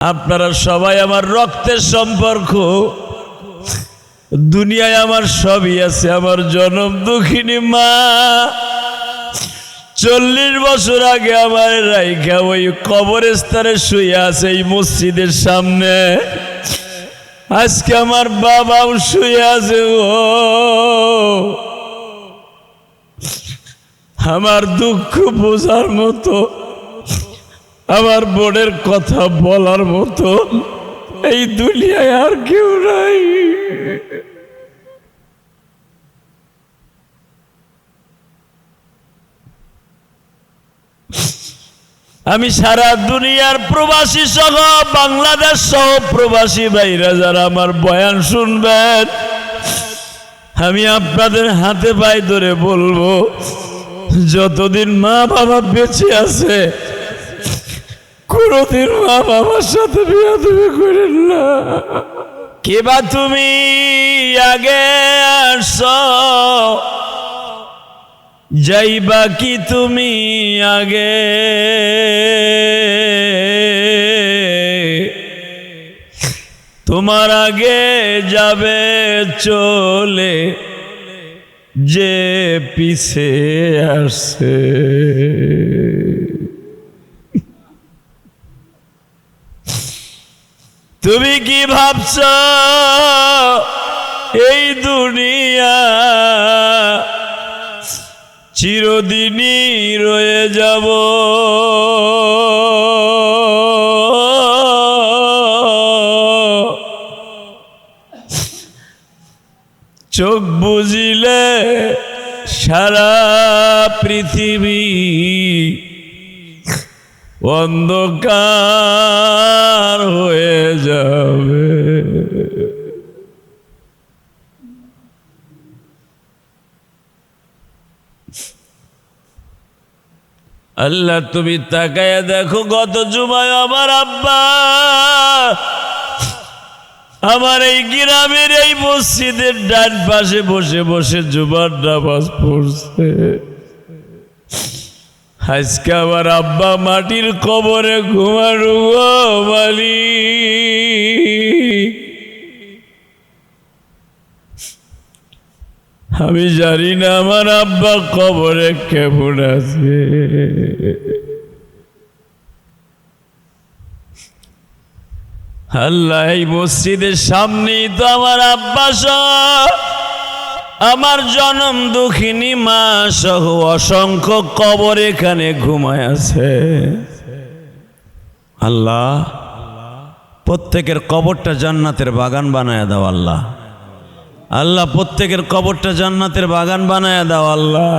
আপনারা সবাই আমার রক্তের সম্পর্ক, দুনিয়ায় আমার সবই আছে। আমার জনম দুঃখিনী মা 40 বছর আগে আমার রাইখা ওই কবরস্থানে শুয়ে আছে এই মসজিদের সামনে। আজকে আমার বাবাও শুয়ে আছে। আমার দুঃখ বোঝার মতো, আমার বোনের কথা বলার মতো এই দুনিয়ায় আর কেউ নাই। আমি সারা দুনিয়ার প্রবাসী সহ বাংলাদেশ সহ প্রবাসী ভাইরা যারা আমার বয়ান শুনবেন, আমি আপনাদের হাতে পায়ে ধরে বলবো, যতদিন মা বাবা বেঁচে আছে কোনদিন মা বাবার সাথে বিয়াদবি করেন না। কেবা তুমি আগে আসছো, যাইবা কি তুমি আগে? তোমার আগে যাবে চলে যে পিছে আসছে। তুমি কি ভাবছ এই দুনিয়া চিরদিনই রয়ে যাব? চোখ বুঝিলে সারা পৃথিবী অন্ধকার হয়ে যাবে। আল্লাহ তুমি তাকায়া দেখো, গত জুমায় আমার আব্বা আমার এই গ্রামের এই মসজিদের ডান পাশে বসে বসে জুমার নামাজ পড়ছে। আজকে আমার আব্বা মাটির কবরে ঘুমানো মালিক। আমি জানি না আমার আব্বা কবরে কেমন আছে। আল্লাহ, এই মসজিদের সামনেই তো আমার আব্বা সহ আমার জনম দুঃখিনী মা সহ অসংখ্য কবর এখানে ঘুমায় আছে। আল্লাহ, প্রত্যেকের কবরটা জান্নাতের বাগান বানায় দাও আল্লাহ। আল্লাহ, প্রত্যেকের কবরটা জান্নাতের বাগান বানায় দাও আল্লাহ।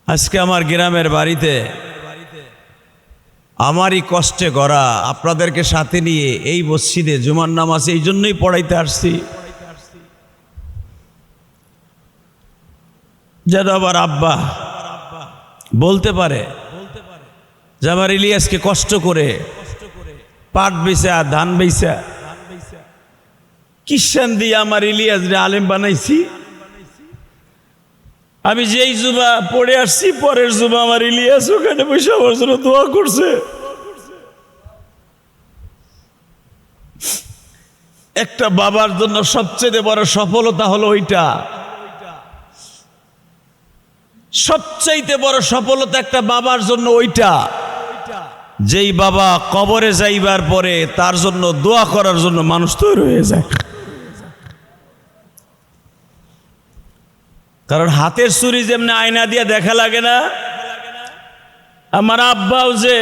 আজকে আমার গ্রামের বাড়িতে আমারই কষ্টে গড়া আপনাদেরকে সাথে নিয়ে এই মসজিদে জুমার নামাজ এই জন্যই পড়াইতে আসছি, যেন আমার আব্বা বলতে পারে যে আমার ইলিয়াসকে কষ্ট করে পাট বেচা ধান বেচা কিষান দিয়ে আমার ইলিয়াস রে আলেম বানাইছি। আমি যেই জুমা পড়ে আসছি, পরের জুমা আমার ইলিয়াস ওখানে বসে আমার জন্য দোয়া করছে। একটা বাবার জন্য সবচেয়ে বড় সফলতা হলো ওইটা। সবচাইতে বড় সফলতা একটা বাবার জন্য ওইটা, যেই বাবা কবরে যাইবার পরে তার জন্য দোয়া করার জন্য মানুষ তৈরি হয়ে যায়। কারণ হাতের ছুরি যেমনি আয়না দিয়ে দেখা লাগে না, আমার আব্বাও যে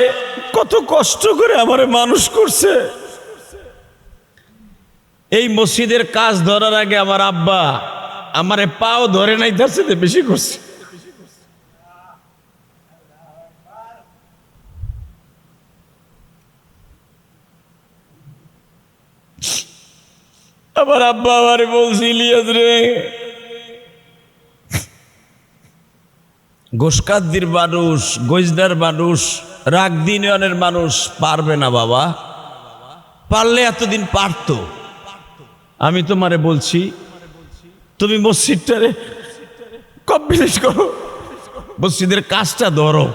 কত কষ্ট করে আমারে মানুষ করছে। এই মসজিদের কাজ ধরার আগে আমার আব্বা আমারে পাও ধরে নাই, তার সাথে বেশি করছে। আমার আব্বা আমারে বলছি, ইলিয়াস রে, গোসকাদ্দির মানুষ, গজদার মানুষ, রাগদিন ইউনিয়নের মানুষ পারবে না বাবা, পারলে এতদিন পারতো। আমি তোমারে বলছি তুমি মসজিদটারে কমপ্লিট করো, মসজিদের কাজটা ধরো।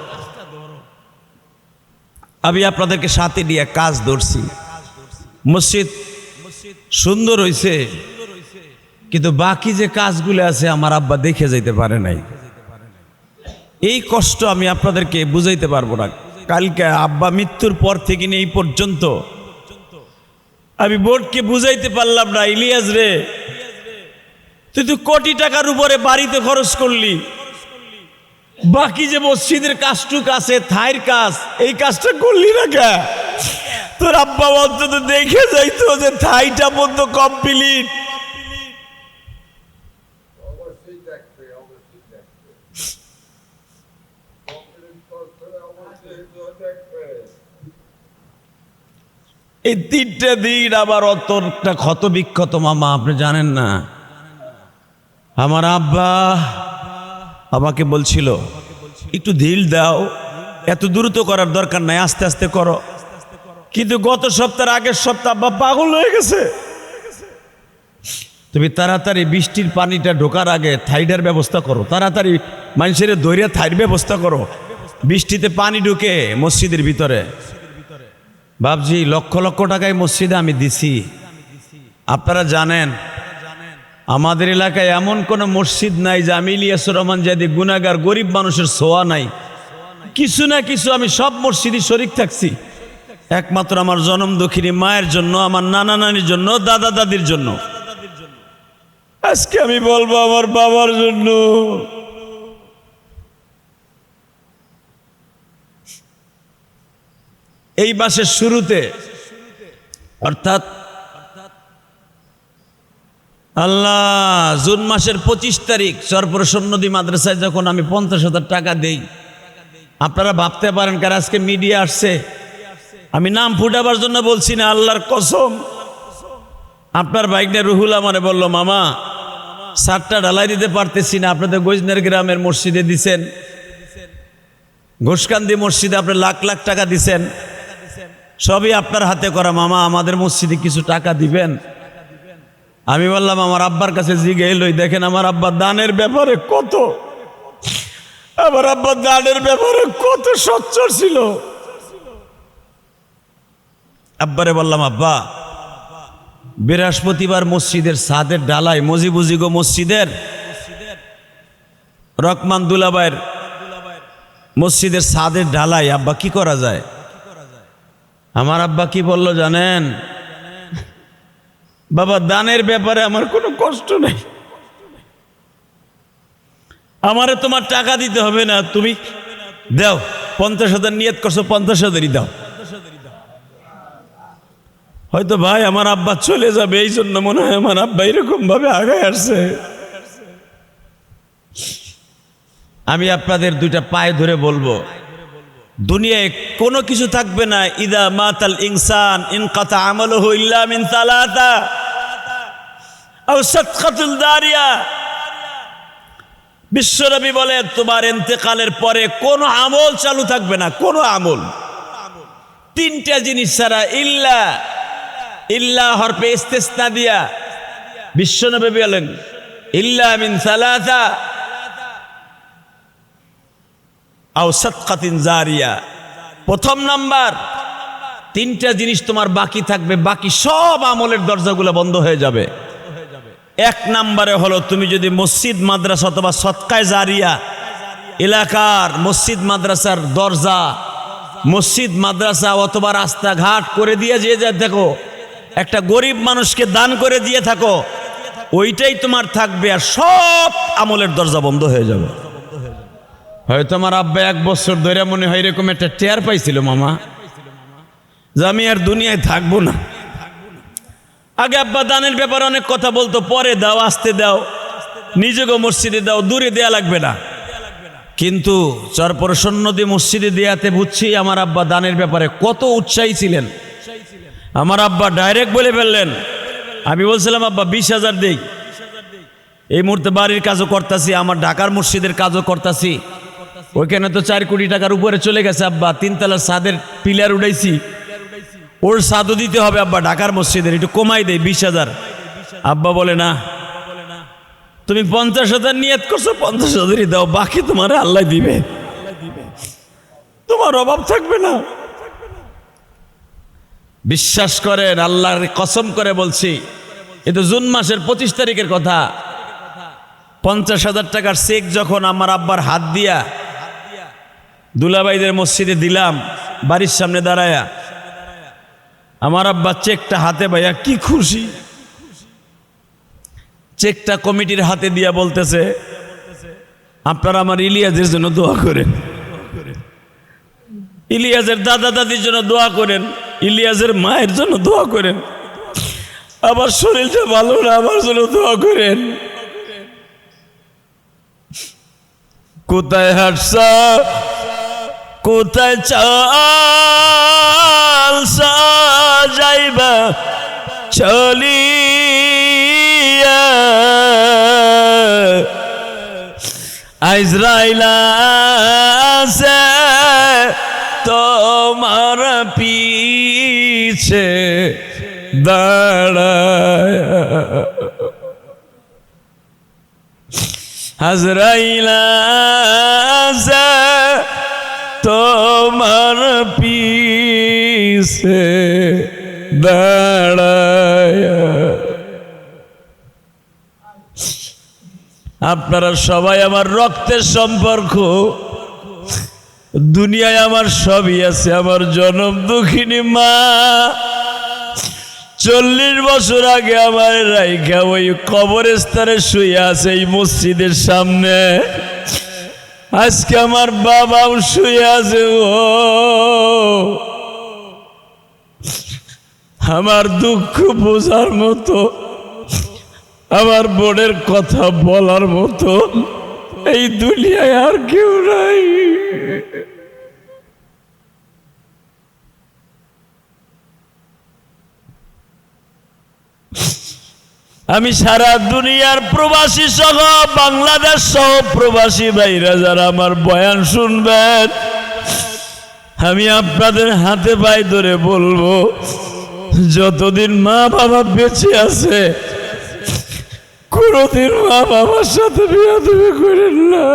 আমি আপনাদেরকে সাথে নিয়ে কাজ ধরছি। মসজিদ সুন্দর হয়েছে, কিন্তু বাকি যে কাজগুলো আছে আমার আব্বা দেখে যাইতে পারে নাই। এই কষ্ট আমি আপনাদেরকে বুঝাইতে পারবো না। কালকে আব্বা মৃত্যুর পর থেকে নিয়ে এই পর্যন্ত আমি বোর্ডকে বুঝাইতে পারলাম না, ইলিয়াস রে তুই তো কোটি টাকার উপরে বাড়িতে খরচ করলি, বাকি যে মসজিদের কাজটুক আছে থাইর কাজ, এই কাজটা করলি না কে? তোর আব্বা অন্তত দেখে যাইতো যে থাইটা বন্ধ কমপ্লিট। এই 3টা দিন আবার অতটা ক্ষত বিক্ষত মামা, আপনি জানেন না। আমার আব্বা আমাকে বলছিল একটু ঢিল দাও, এত দ্রুত করার দরকার নাই, আস্তে আস্তে করো। কিন্তু গত সপ্তাহের আগের সপ্তাহ আব্বা পাগল হয়ে গেছে। তুমি তাড়াতাড়ি বৃষ্টির পানিটা ঢোকার আগে থাইডের ব্যবস্থা করো, তাড়াতাড়ি মানুষের দৈর্ঘ্য থাইর ব্যবস্থা করো, বৃষ্টিতে পানি ঢুকে মসজিদের ভিতরে। বাবজি লক্ষ লক্ষ টাকায় মসজিদে আমি দিছি। আপনারা জানেন আমাদের এলাকায় এমন কোনো মসজিদ নাই যে আমি ইলিয়াসুর রহমান জাদি গুনাহগার গরিব মানুষের ছোঁয়া নাই। কিছু না কিছু আমি সব মসজিদে শরীক থাকছি, একমাত্র আমার জনম দুঃখিনী মায়ের জন্য, আমার নানা নানির জন্য, দাদা দাদির জন্য। আজকে আমি বলবো আমার বাবার জন্য। এই মাসের শুরুতে অর্থাৎ আল্লাহ জুন মাসের 25 তারিখ চরপরশন নদী মাদ্রাসায় যখন আমি 50,000 টাকা দেই, আপনারা ভাবতে পারেন কার আজকে মিডিয়া আসছে, আমি নাম ফুটাবার জন্য বলছি না, আল্লাহর কসম। আপনার ভাইগনা রুহুল আমারে বলল, মামা 7টা ঢালাই দিতে পারতেছি না, আপনাদের গজনের গ্রামের মসজিদে দিছেন, ঘোষকান্দি মসজিদে আপনি লাখ লাখ টাকা দিছেন, সবই আপনার হাতে করা, মামা আমাদের মসজিদে কিছু টাকা দিবেন। আমি বললাম আমার আব্বার কাছে জিজ্ঞেস লই, দেখেন আমার আব্বা দানের ব্যাপারে কত, আমার আব্বা দানের ব্যাপারে কত সচ্চর ছিল। আব্বারে বললাম, আব্বা বৃহস্পতিবার মসজিদের ছাদের ডালাই মজিবুজি গো মসজিদের রকমান দুলাবাইয়ের মসজিদের ছাদের ঢালাই, আব্বা কি করা যায়? আমার আব্বা কি বলল জানেন? বাবা দানের ব্যাপারে আমার কোনো কষ্ট নেই, আমারে তোমার টাকা দিতে হবে না, তুমি দাও 50,000 নিয়ত করছো, 50,000ই দাও। হয়তো ভাই আমার আব্বা চলে যাবে, এই জন্য মনে হয় আমার আব্বা এরকম ভাবে আগায় আসছে। আমি আপনাদের 2টা পায়ে ধরে বলবো, দুনিয়ায় কোনো কিছু থাকবে না, ইদা মাতাল ইনসান ইনকাতা আমালুহু ইল্লা মিন সালাসা আও সাদকাতুল দারিয়া। বিশ্বনবী বলে তোমার ইন্তেকালের পরে কোনো আমল চালু থাকবে না, কোনো আমল। 3টা জিনিস ছাড়া, ইল্লা, ইল্লা হরফে ইস্তিসনা দিয়া বিশ্বনবী বলেন ইল্লা মিন সালাসা আও সাদকাতিন জারিয়া। প্রথম নাম্বার 3টা জিনিস তোমার বাকি থাকবে, বাকি সব আমলের দরজাগুলো বন্ধ হয়ে যাবে। 1 নম্বরে হলো তুমি যদি মসজিদ মাদ্রাসা অথবা সদকায়ে জারিয়া, এলাকার মসজিদ মাদ্রাসার দরজা, মসজিদ মাদ্রাসা অথবা রাস্তাঘাট করে দিয়ে যে দেখো, একটা গরিব মানুষকে দান করে দিয়ে থাকো, ওইটাই তোমার থাকবে, আর সব আমলের দরজা বন্ধ হয়ে যাবে। হয়তো আমার আব্বা 1 বছর ধরে মনে হয় এরকম একটা টের পাইছিল মামা, যে আমি আর দুনিয়ায় থাকবো না। আগে আব্বা দানের ব্যাপারে অনেক কথা বলতো, পরে দাও, আসতে দাও, নিজেকে মসজিদে দাও, দূরে দেয়া লাগবে না। কিন্তু চরপরশন নদী মসজিদে দেয়াতে বুঝছি আমার আব্বা দানের ব্যাপারে কত উৎসাহী ছিলেন। আমার আব্বা ডাইরেক্ট বলে ফেললেন, আমি বলছিলাম আব্বা 20,000 দেই, এই মুহূর্তে বাড়ির কাজও করতেছি, আমার ঢাকার মসজিদের কাজও করতেছি, ওইখানে তো 4 কোটি টাকার উপরে চলে গেছে আব্বা, 3 তলার ছাদের পিলার উঠাইছি, ওর ছাদও দিতে হবে আব্বা, ঢাকার মসজিদের একটু কমাই দেয় 20,000। আব্বা বলে না, তুমি 50,000 নিয়ত করছো, 50,000ই দাও, বাকি তোমার আল্লাহ দিবে, তোমার অভাব থাকবে না। বিশ্বাস করেন, আল্লাহর কসম করে বলছি, এ তো জুন মাসের 25 তারিখের কথা। 50,000 টাকার চেক যখন আমার আব্বার হাত দিয়া দুলাভাইদের মসজিদে দিলাম, বাড়ির সামনে দাঁড়ায়া, আমার আব্বা চেকটা হাতে পাইয়া কি খুশি। চেকটা কমিটির হাতে দিয়া বলতেছে, আপনারা আমার ইলিয়াসের জন্য দোয়া করেন, ইলিয়াসের দাদা দাদির জন্য দোয়া করেন, ইলিয়াসের মায়ের জন্য দোয়া করেন, আমার শরীরটা ভালো না, আমার জন্য দোয়া করেন। কোথায় হাঁটছা, কোথায় চাল যাইবা চলিয়া, আইজরাইলা আছে তোমার পিছে দাঁড়ায়, আজরাইলা আছে তোমার পিছে দাঁড়ায়। আপনারা সবাই আমার রক্তের সম্পর্ক, দুনিয়ায় আমার সবই আছে। আমার জনম দুঃখিনী মা 40 বছর আগে আমার রাইখা ওই কবরস্থানে শুয়ে আছে এই মসজিদের সামনে। আজকে আমার বাবাও শুয়ে আছে। ও আমার দুঃখ বোঝার মতো, আমার বোনের কথা বলার মতো এই দুনিয়ায় আর কেউ নাই। আমি সারা দুনিয়ার প্রবাসী সহ বাংলাদেশ সহ প্রবাসী ভাইরা যারা আমার বয়ান শুনবেন, আমি আপনাদের হাতে পায়ে ধরে বলবো, যতদিন মা বাবা বেঁচে আছে কোনদিন মা বাবার সাথে বেয়াদবি করেন না।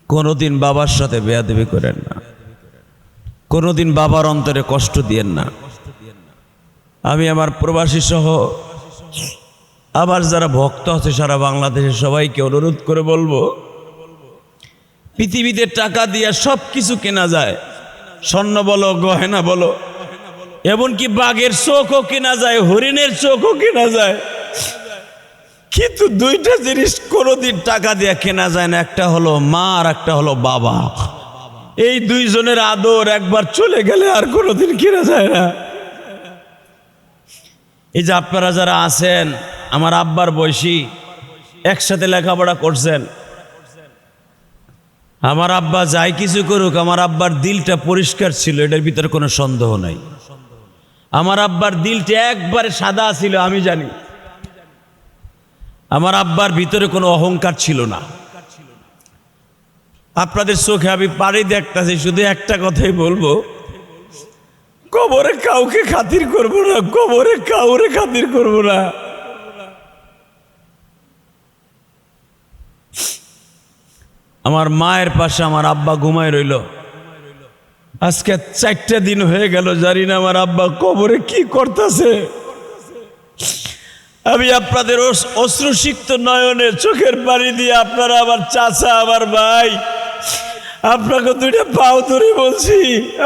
কোনদিন বাবার সাথে বেয়াদবি করেন না, কোনদিন বাবার অন্তরে কষ্ট দিয়েন না। আমি আমার প্রবাসী সহ আবার যারা ভক্ত আছে সারা বাংলাদেশের সবাইকে অনুরোধ করে বলবো, পৃথিবীতে টাকা দিয়ে সব কিছু কেনা যায়, স্বর্ণ বলো, গয়না বলো, এমনকি বাঘের চোখও কেনা যায়, হরিণের চোখও কেনা যায়, কিন্তু দুইটা জিনিস কোনোদিন টাকা দিয়ে কেনা যায় না। একটা হলো মা আর একটা হলো বাবা। এই দুইজনের আদর একবার চলে গেলে আর কোনোদিন কেনা যায় না। এই যে আপনারা যারা আছেন আমার আব্বার বয়সী, একসাথে লেখাপড়া করছেন, আমার আব্বা যাই কিছু করুক, আমার আব্বার দিলটা পরিষ্কার ছিল, এটার ভিতরে কোনো সন্দেহ নাই। আমার আব্বার দিলটা একবারে সাদা ছিল, আমি জানি। আমার আব্বার ভিতরে কোনো অহংকার ছিল না। আপনাদের চোখে আমি পাড়ি দেখতেছি, শুধু একটা কথাই বলবো, কবরে কাউকে খাতির করব না, কবরে কাউরে খাতির করব না। আমার মায়ের পাশে আমার আব্বা ঘুমায় রইল। আজকে 4টা দিন হয়ে গেল, জানি না আমার আব্বা কবরে কি করতেছে। আমি আপনাদের অশ্রুসিক্ত নয়নে চোখের পানি দিয়ে, আপনারা আমার চাচা, আমার ভাই, আপনাকে দুইটা পাও ধরে বলছি,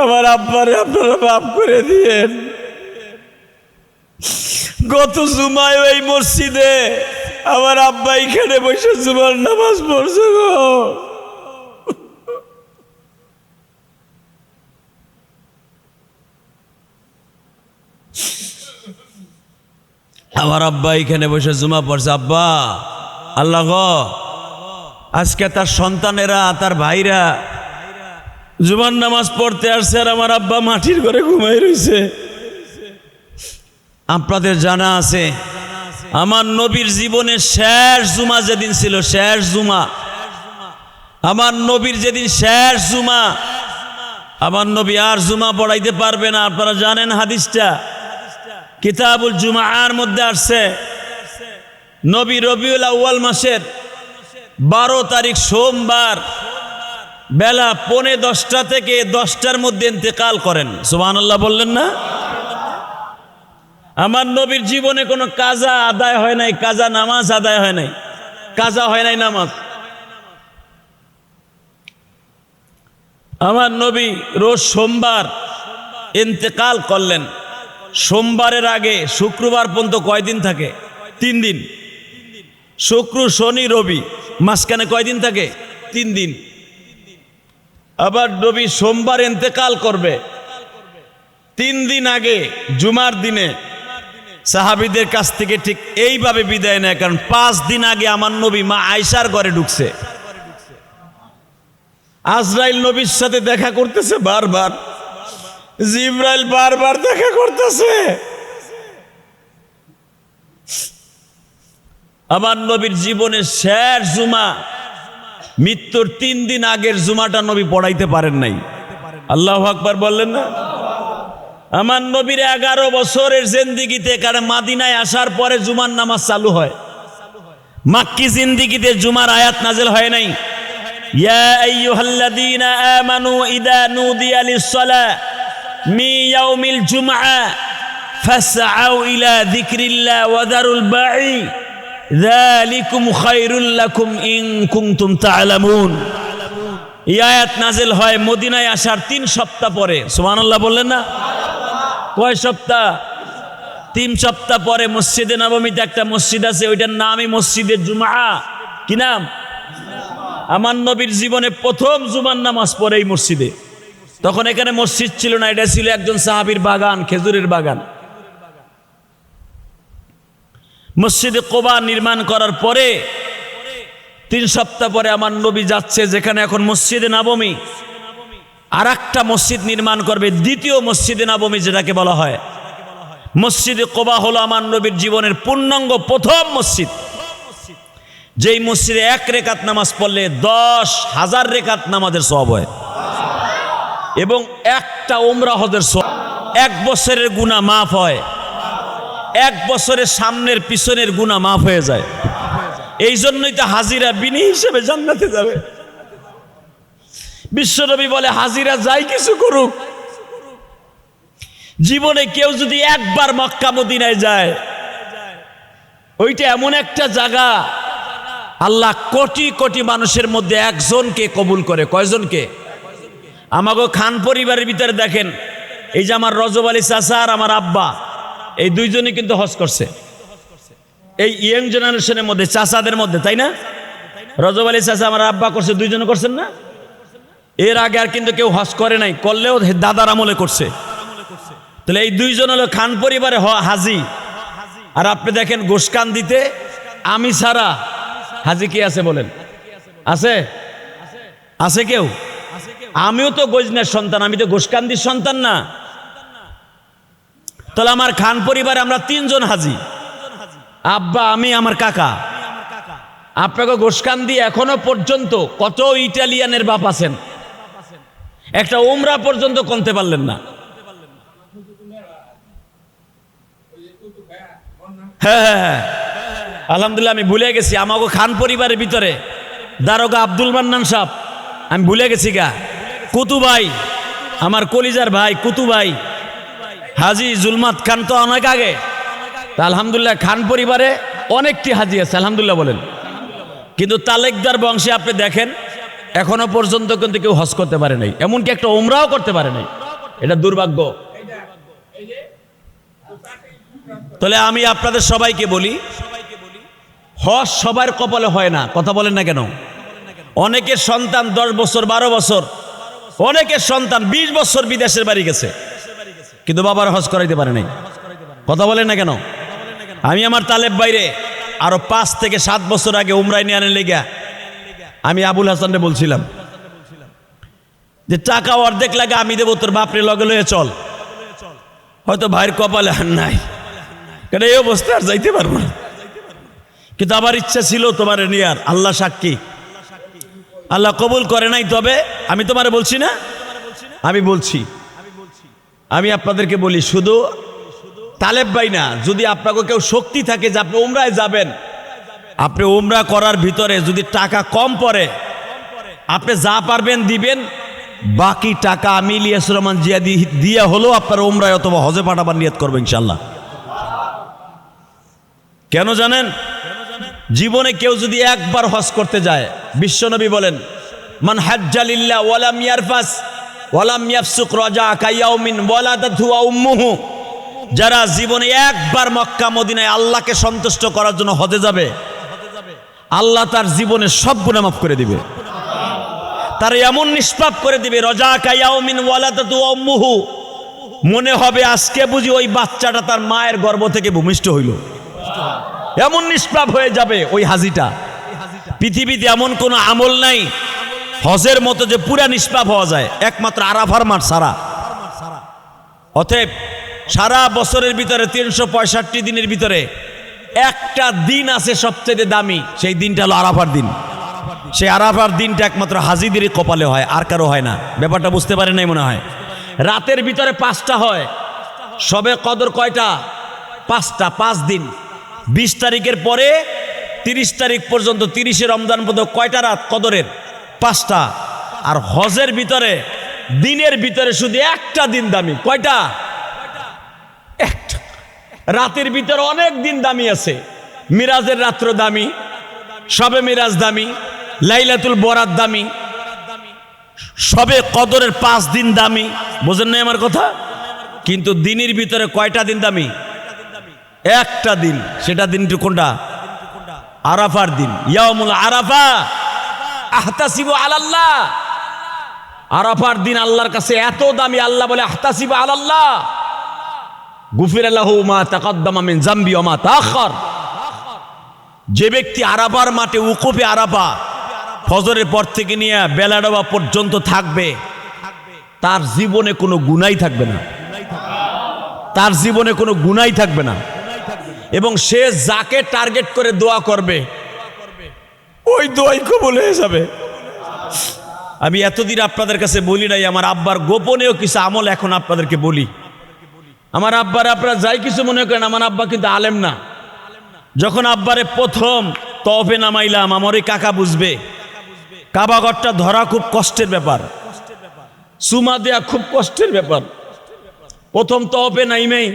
আমার আব্বারে আপনারা মাফ করে দিয়েন। গত জুমায় এই মসজিদে আমার আব্বা এখানে বসে জুমার নামাজ পড়ছে গো। আমার আব্বা এখানে বসে জুমা পড়ছে। আব্বা, আল্লাহ গো, আজকে তার সন্তানেরা, তার ভাইরা জুমার নামাজ পড়তে আসছে, আর আমার আব্বা মাটির ঘরে ঘুমাই রয়েছে। আপনাদের জানা আছে আমার নবীর জীবনের শেষ জুমা যেদিন ছিল, শেষ জুমা, আমার নবীর যেদিন শেষ জুমা, আমার নবী আর জুমা পড়াইতে পারবে না। আপনারা জানেন হাদিসটা, কিতাবুল জুমার মধ্যে আসছে। নবী রবিউল আউয়াল মাসের 12 তারিখ সোমবার বেলা 10:45 থেকে 10টার মধ্যে ইন্তেকাল করেন। সুবহানাল্লাহ বললেন না? আমার নবীর জীবনে কোনো কাজা আদায় হয় নাই, কাজা নামাজ আদায় হয় নাই, কাজা হয় নাই নামাজ। আমার নবী রোজ সোমবার ইন্তেকাল করলেন। সোমবারের আগে শুক্রবার পর্যন্ত কয়দিন থাকে? 3 দিন। শুক্র, শনি, রবি, মাঝখানে কয়দিন থাকে? 3 দিন। আবার নবী সোমবার ইন্তেকাল করবে, 3 দিন আগে জুমার দিনে সাহাবীদের কাছ থেকে ঠিক এইভাবে বিদায় নেয়। কারণ 5 দিন আগে আমার নবী মা আয়েশার ঘরে ঢুকছে। আজরাইল নবীর সাথে দেখা করতেছে বারবার, জিবরাইল বারবার দেখা করতেছে। আমার নবীর জীবনের শেষ জুমা, মৃত্যুর 3 দিন আগের জুমাটা নবী পড়াইতে পারেন নাই। আল্লাহু আকবার বললেন না? আমার নবীর 11 বছরের জিন্দেগিতে, কারণ মাদিনায় আসার পরে জুমার নামাজ চালু হয়। মাক্কি জিন্দেগিতে জুমার আয়াত নাযিল হয় নাই। ইয়া আইয়ুহাল্লাযীনা আমানু ইযা নুদিয়া লিস-সালাহ মিন ইয়াউমিল জুমআ ফাসআউ ইলা যিকরিল্লাহ ওয়া যারুল বা'i যালিকুম খায়রুল লাকুম ইন কুনতুম তা'লামুন। এই আয়াত নাযিল হয় মদিনায় আসার 3 সপ্তাহ পরে। সুবহানাল্লাহ বললেন না? কয় সপ্তাহ? 3 সপ্তাহ পরে মসজিদে নববীতে একটা মসজিদ আছে, ওইটার নামই মসজিদে জুমআ। কি নাম? আমার নবীর জীবনে প্রথম জুমার নামাজ পড়ে এই মসজিদে। তখন এখানে মসজিদ ছিল না, এটা ছিল একজন সাহাবীর বাগান, খেজুরের বাগান। মসজিদে কোবা নির্মাণ করার পরে 3 সপ্তাহ পরে আমার নবী যাচ্ছে যেখানে এখন মসজিদে নববী, আর একটা মসজিদ নির্মাণ করবে, দ্বিতীয় মসজিদে নববী যেটাকে বলা হয়। মসজিদে কোবা হলো আমার নবীর জীবনের পূর্ণাঙ্গ প্রথম মসজিদ, যেই মসজিদে 1 রেকাত নামাজ পড়লে 10,000 রেকাত নামাজের সওয়াব হয়, এবং একটা উমরা হজের সওয়াব। 1 বছরের গুনাহ মাফ হয়, 1 বছরের সামনের পিছনের গুনাহ মাফ হয়ে যায়। এই জন্যই তো হাজিরা বিনি হিসেবে জান্নাতে যাবে। বিশ্বনবী বলে হাজিরা যাই কিছু করুক, জীবনে কেউ যদি একবার মক্কা মদিনায় যায়, ওইটা এমন একটা জায়গা আল্লাহ কোটি কোটি মানুষের মধ্যে একজনকে কবুল করে। কয়জনকে? আমাগো খান পরিবারের ভিতরে দেখেন, এই যে আমার রজব আলী চাচা আর আমার আব্বা, এই 2 জনই কিন্তু হজ করছে। এই ইয়ং জেনারেশনের মধ্যে, চাচাদের মধ্যে, তাই না? রজব আলী চাচা আমার আব্বা করছে, 2 জন করছেন না? এর আগে আর কিন্তু কেউ হজ করে নাই, করলেও দাদার আমলে করছে। তাহলে এই 2 জন হলো খান পরিবারে হাজি। আর আপনি দেখেন গোশকান দিতে আমি ছাড়া হাজি কে আছে বলেন? আছে? আছে কেউ? আমিও তো গজনের সন্তান, আমি তো গোশকান্দির সন্তান না। তাহলে আমার খান পরিবারে আমরা 3 জন হাজি, আব্বা, আমি, আমার কাকা। আপনাকে গোশকান্দি এখনো পর্যন্ত কত ইটালিয়ানের বাপ আছেন, একটা উমরা পর্যন্ত করতে পারলেন না। হ্যাঁ, আলহামদুলিল্লাহ, আমি ভুলে গেছি। আমাকে খান পরিবারের ভিতরে দারোগা আব্দুল মান্নান সাহেব, আমি ভুলে গেছি গা। কুতু ভাই, আমার কলিজার ভাই কুতু ভাই, হাজি জুলমাত খান তো অনেক আগে। তা আলহামদুলিল্লাহ খান পরিবারে অনেকটি হাজি আছে, আলহামদুলিল্লাহ বলেন। কিন্তু তালেকদার বংশে আপনি দেখেন এখনো পর্যন্ত কিন্তু কেউ হজ করতে পারে নাই, এমনকি একটা উমরাও করতে পারে নাই। এটা দুর্ভাগ্য। তাহলে আমি আপনাদের সবাইকে বলি, হজ সবার কপালে হয় না। কথা বলেন না কেন? অনেকের সন্তান 10 বছর 12 বছর, অনেকের সন্তান 20 বছর বিদেশের বাড়ি গেছে, কিন্তু বাবার হজ করাইতে পারে নাই। কথা বলেন না কেন? আমি আমার তালেব বাইরে আরো 5 থেকে 7 বছর আগে উমরায় নিয়ে আনেন লেগা আমি আবুল হাসানরে বলছিলাম যে টাকা অর্ধেক লাগে আমি দেবো, তোর বাপরে লগে লয়ে চল। হয়তো ভাইয়ের কপালে আর নাই, কারণ এই অবস্থা আর যাইতে পারবো না। কিন্তু আমার ইচ্ছা ছিল তোমার নিয়ার, আল্লাহ সাক্ষী, আল্লাহ কবুল করে নাই। তবে আমি তোমারে বলছি না, আমি বলছি, আমি আপনাদেরকে বলি, শুধু তালেব ভাই না, যদি আপনাকে কেউ শক্তি থাকে যে আপনি উমরায় যাবেন, আপনি উমরা করার ভিতরে যদি টাকা কম পড়ে, আপনি যা পারবেন দিবেন, বাকি টাকা আমি ইলিয়াস রহমান জিয়া দিয়া হলেও আপনার উমরায় অথবা হজে পাঠাবার নিয়ত করবেন ইনশাল্লাহ। কেন জানেন? জীবনে কেউ যদি একবার হজ করতে যায়, বিশ্বনবী বলেন, মান হাজ্জালিল্লাহ ওয়ালাম ইয়ারফাস ওয়ালাম ইয়াফসুক রাজা কায়াউমিন ওয়ালাদাতহু উম্মুহু, যারা জীবনে একবার মক্কা মদিনায় আল্লাহকে সন্তুষ্ট করার জন্য হজে যাবে, আল্লাহ তার জীবনে সব গুনাহ মাফ করে দিবে, তার এমন নিষ্পাপ করে দিবে, রাজা কায়াউমিন ওয়ালাদাতহু উম্মুহু, মনে হবে আজকে বুঝি ওই বাচ্চাটা তার মায়ের গর্ভ থেকে ভূমিষ্ঠ হইল, এমন নিষ্পাপ হয়ে যাবে ওই হাজিটা। পৃথিবীতে এমন কোনো আমল নাই হজের মতো যে পুরা নিষ্পাপ হওয়া যায়, একমাত্র আরাফার মাঠ ছাড়া। অতএব সারা বছরের ভিতরে 365 দিনের ভিতরে একটা দিন আছে সবচেয়ে দামি, সেই দিনটা হলো আরাফার দিন। সেই আরাফার দিনটা একমাত্র হাজিদেরই কপালে হয়, আর কারো হয় না। ব্যাপারটা বুঝতে পারেন নাই মনে হয়। রাতের ভিতরে 5টা হয়, সবে কদর কয়টা? 5টা, 5 দিন। 20 তারিখের পরে 30 তারিখ পর্যন্ত, 30শে রমজান পর্যন্ত কয়টা রাত কদরের? 5টা। আর হজের ভিতরে দিনের ভিতরে শুধু একটা দিন দামি। কয়টা? একটা। রাতের ভিতরে অনেক দিন দামি আছে। মিরাজের রাত্র দামি, শবে মিরাজ দামি, লাইলাতুল বরাত দামি, শবে কদরের 5 দিন দামি। বোঝেন নাই আমার কথা? কিন্তু দিনের ভিতরে কয়টা দিন দামি? একটা দিন। সেটা দিনটি কোনটা? আরাফার দিন। ইয়াউমুল আরাফা আহতাসিবু আলাল্লাহ। আরাফার দিন আল্লাহর কাছে এত দামি, আল্লাহ বলে আহতাসিবু আলাল্লাহ গুফিরা লাহু মা তাকাদ্দামা মিন যামবি ওয়া মা তাআখার। যে ব্যক্তি আরাফার মাঠে উকুফে আরাফা ফজরের পর থেকে নিয়ে বেলা ডোবা পর্যন্ত থাকবে, তার জীবনে কোনো গুনাহ থাকবে না, তার জীবনে কোনো গুনাহ থাকবে না। এবং সে যাকে টার্গেট করে দোয়া করবে ওই দোয়াই কবুল হয়ে যাবে। আমি এতদিন আপনাদের কাছে বলি নাই, আমার আব্বার গোপনেও কিছু আমল এখন আপনাদেরকে বলি। আমার আব্বার, আপনারা যাই কিছু মনে করেন, আমার আব্বা কিন্তু আলেম না। যখন আব্বারে প্রথম তওফে নামাইলাম, আমার ওই কাকা বুঝবে, কাবাঘরটা ধরা খুব কষ্টের ব্যাপার, সুমা দেয়া খুব কষ্টের ব্যাপার। প্রথম তওফে নাইমেই